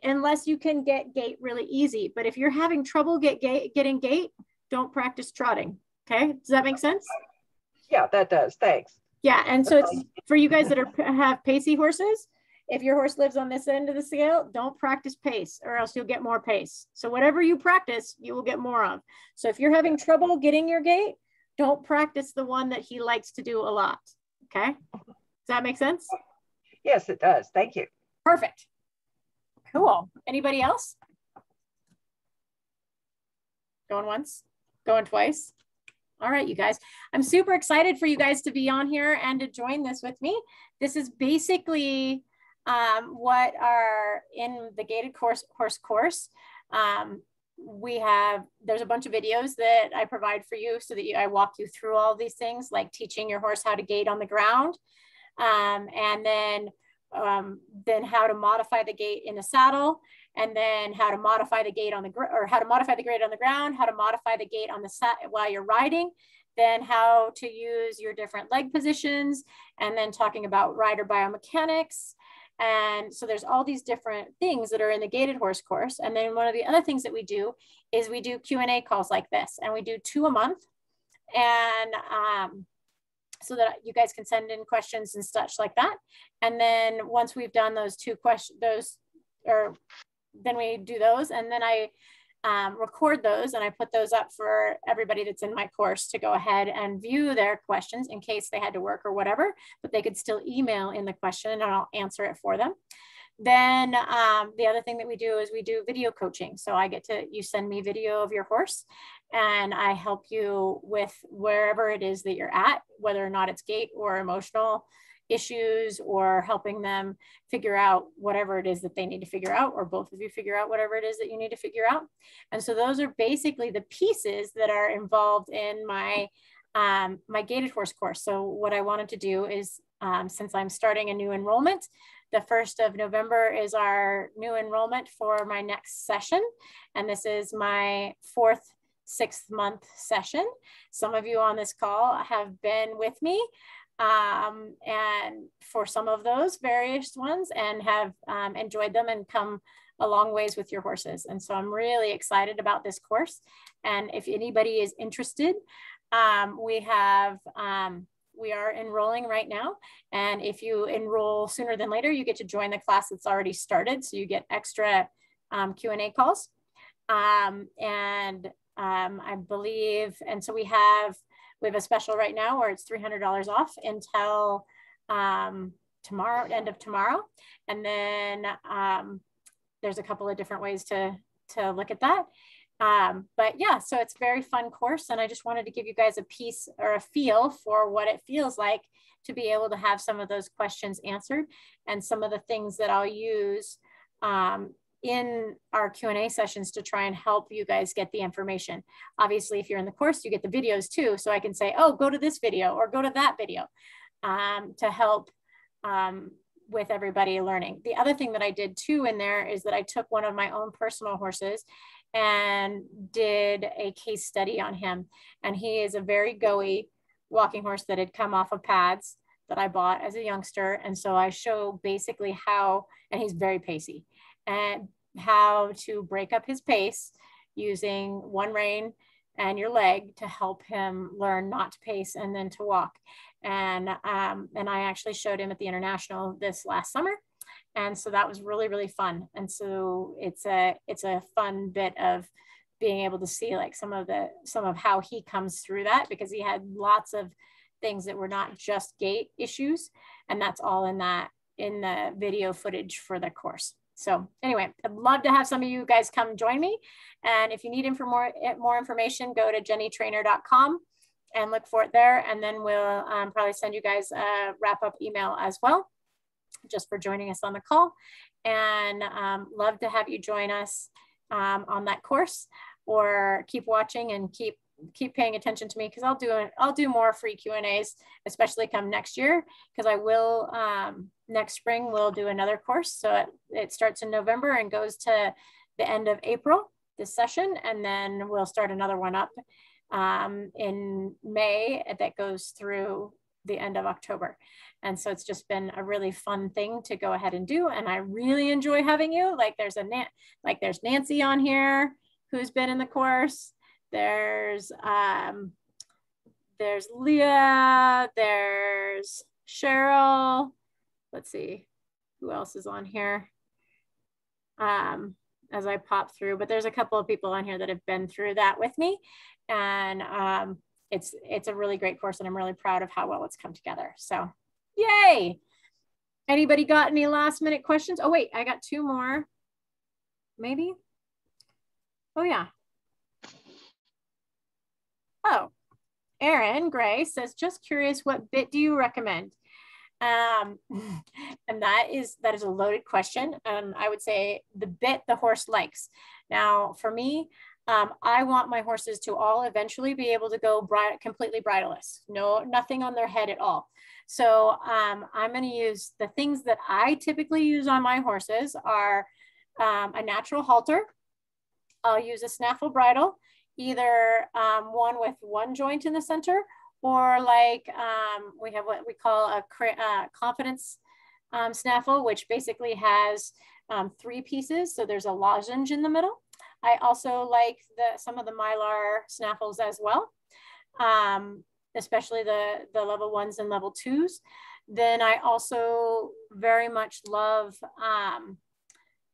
unless you can get gait really easy. But if you're having trouble getting gait, don't practice trotting, okay? Does that make sense? Yeah, that does, thanks. Yeah, and so it's for you guys that have pacey horses. If your horse lives on this end of the scale, don't practice pace, or else you'll get more pace. So whatever you practice, you will get more of. So if you're having trouble getting your gait, don't practice the one that he likes to do a lot, okay? Does that make sense? Yes, it does. Thank you. Perfect. Cool. Anybody else? Going once? Going twice? All right, you guys. I'm super excited for you guys to be on here and to join this with me. This is basically what are in the Gaited horse course. There's a bunch of videos that I provide for you so that I walk you through all these things, like teaching your horse how to gait on the ground, and then how to modify the gait in the saddle, and then how to modify the gait on the ground, how to modify the gait on the ground, how to modify the gait on the while you're riding, then how to use your different leg positions, and then talking about rider biomechanics. And so there's all these different things that are in the Gaited horse course. And then one of the other things that we do is we do Q&A calls like this, and we do 2 a month. And so that you guys can send in questions and such like that. And then once we've done those two questions, then we do those, and then I record those and I put those up for everybody that's in my course to go ahead and view their questions in case they had to work or whatever, but they could still email in the question and I'll answer it for them. Then the other thing that we do is we do video coaching. So you send me video of your horse and I help you with wherever it is that you're at, whether or not it's gait or emotional issues, or helping them figure out whatever it is that they need to figure out, or both of you figure out whatever it is that you need to figure out. And so those are basically the pieces that are involved in my my gaited horse course. So what I wanted to do is, since I'm starting a new enrollment, the 1st of November is our new enrollment for my next session. And this is my 6th month session. Some of you on this call have been with me and for some of those various ones, and have enjoyed them and come a long ways with your horses. And so I'm really excited about this course. And if anybody is interested, we are enrolling right now. And if you enroll sooner than later, you get to join the class that's already started. So you get extra Q&A calls. I believe, and so we have a special right now where it's $300 off until tomorrow, end of tomorrow. And then there's a couple of different ways to look at that. But yeah, so it's a very fun course. And I just wanted to give you guys a piece or a feel for what it feels like to be able to have some of those questions answered, and some of the things that I'll use in our Q&A sessions to try and help you guys get the information. Obviously, if you're in the course, you get the videos too. So I can say, oh, go to this video or go to that video to help with everybody learning. The other thing that I did too in there is that I took one of my own personal horses and did a case study on him. And he is a very go-y walking horse that had come off of pads that I bought as a youngster. And so I show basically how, and he's very pacey, and how to break up his pace using one rein and your leg to help him learn not to pace and then to walk. And I actually showed him at the International this last summer. And so that was really, really fun. And so it's a fun bit of being able to see like some of how he comes through that, because he had lots of things that were not just gait issues. And that's all in the video footage for the course. So anyway, I'd love to have some of you guys come join me. And if you need more information, go to jennytrainer.com and look for it there. And then we'll probably send you guys a wrap-up email as well, just for joining us on the call. And love to have you join us on that course, or keep watching and keep paying attention to me, because I'll do more free Q&As, especially come next year, because I will next spring we'll do another course. So it starts in November and goes to the end of April, this session, and then we'll start another one up in May that goes through the end of October. And so it's just been a really fun thing to go ahead and do, and I really enjoy having you. Like there's Nancy on here who's been in the course. There's Leah, there's Cheryl. Let's see who else is on here as I pop through, but there's a couple of people on here that have been through that with me. And it's a really great course, and I'm really proud of how well it's come together. So yay. Anybody got any last minute questions? Oh wait, I got two more, maybe. Oh yeah. Oh, Erin Gray says, just curious, what bit do you recommend? And that is a loaded question. I would say the bit the horse likes. Now, for me, I want my horses to all eventually be able to go completely bridleless, nothing on their head at all. So I'm going to use the things that I typically use on my horses are a natural halter. I'll use a snaffle bridle, either one with one joint in the center, or like we have what we call a confidence snaffle, which basically has 3 pieces. So there's a lozenge in the middle. I also like some of the Mylar snaffles as well. especially the level 1s and level 2s. Then I also very much love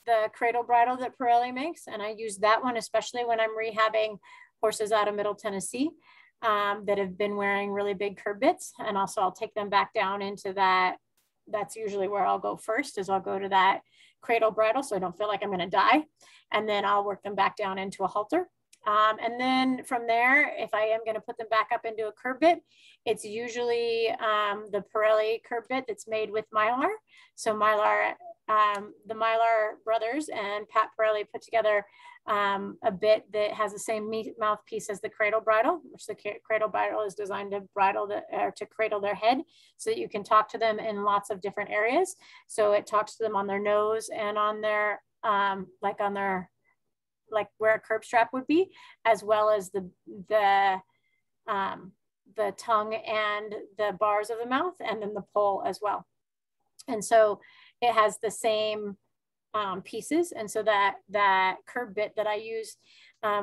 the cradle bridle that Pirelli makes. And I use that one, especially when I'm rehabbing horses out of Middle Tennessee that have been wearing really big curb bits. And also I'll take them back down into that. That's usually where I'll go first, is I'll go to that cradle bridle so I don't feel like I'm gonna die. And then I'll work them back down into a halter. And then from there, if I am going to put them back up into a curb bit, it's usually the Pirelli curb bit that's made with Mylar. So Mylar, the Mylar brothers and Pat Pirelli put together a bit that has the same mouthpiece as the cradle bridle, which the cradle bridle is designed to bridle to cradle their head so that you can talk to them in lots of different areas. So it talks to them on their nose and on their, like where a curb strap would be, as well as the tongue and the bars of the mouth, and then the pole as well. And so it has the same pieces. And so that curb bit that I use,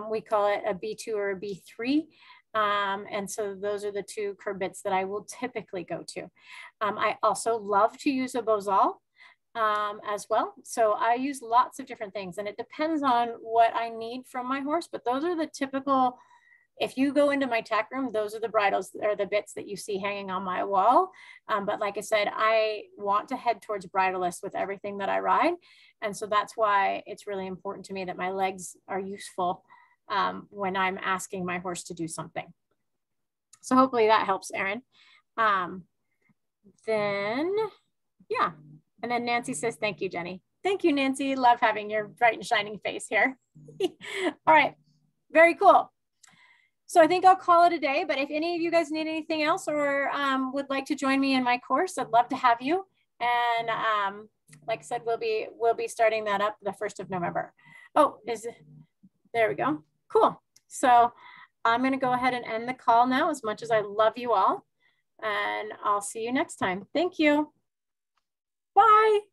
we call it a B2 or a B3. And so those are the two curb bits that I will typically go to. I also love to use a Bozal as well. So I use lots of different things, and it depends on what I need from my horse, but those are the typical, if you go into my tack room, those are the bridles or the bits that you see hanging on my wall. But like I said, I want to head towards bridleless with everything that I ride. And so that's why it's really important to me that my legs are useful when I'm asking my horse to do something. So hopefully that helps, Erin. Then, yeah. And then Nancy says, thank you, Jenny. Thank you, Nancy. Love having your bright and shining face here. All right, very cool. So I think I'll call it a day, but if any of you guys need anything else or would like to join me in my course, I'd love to have you. And like I said, we'll be starting that up the 1st of November. Oh, there we go. Cool. So I'm gonna go ahead and end the call now, as much as I love you all. And I'll see you next time. Thank you. Bye.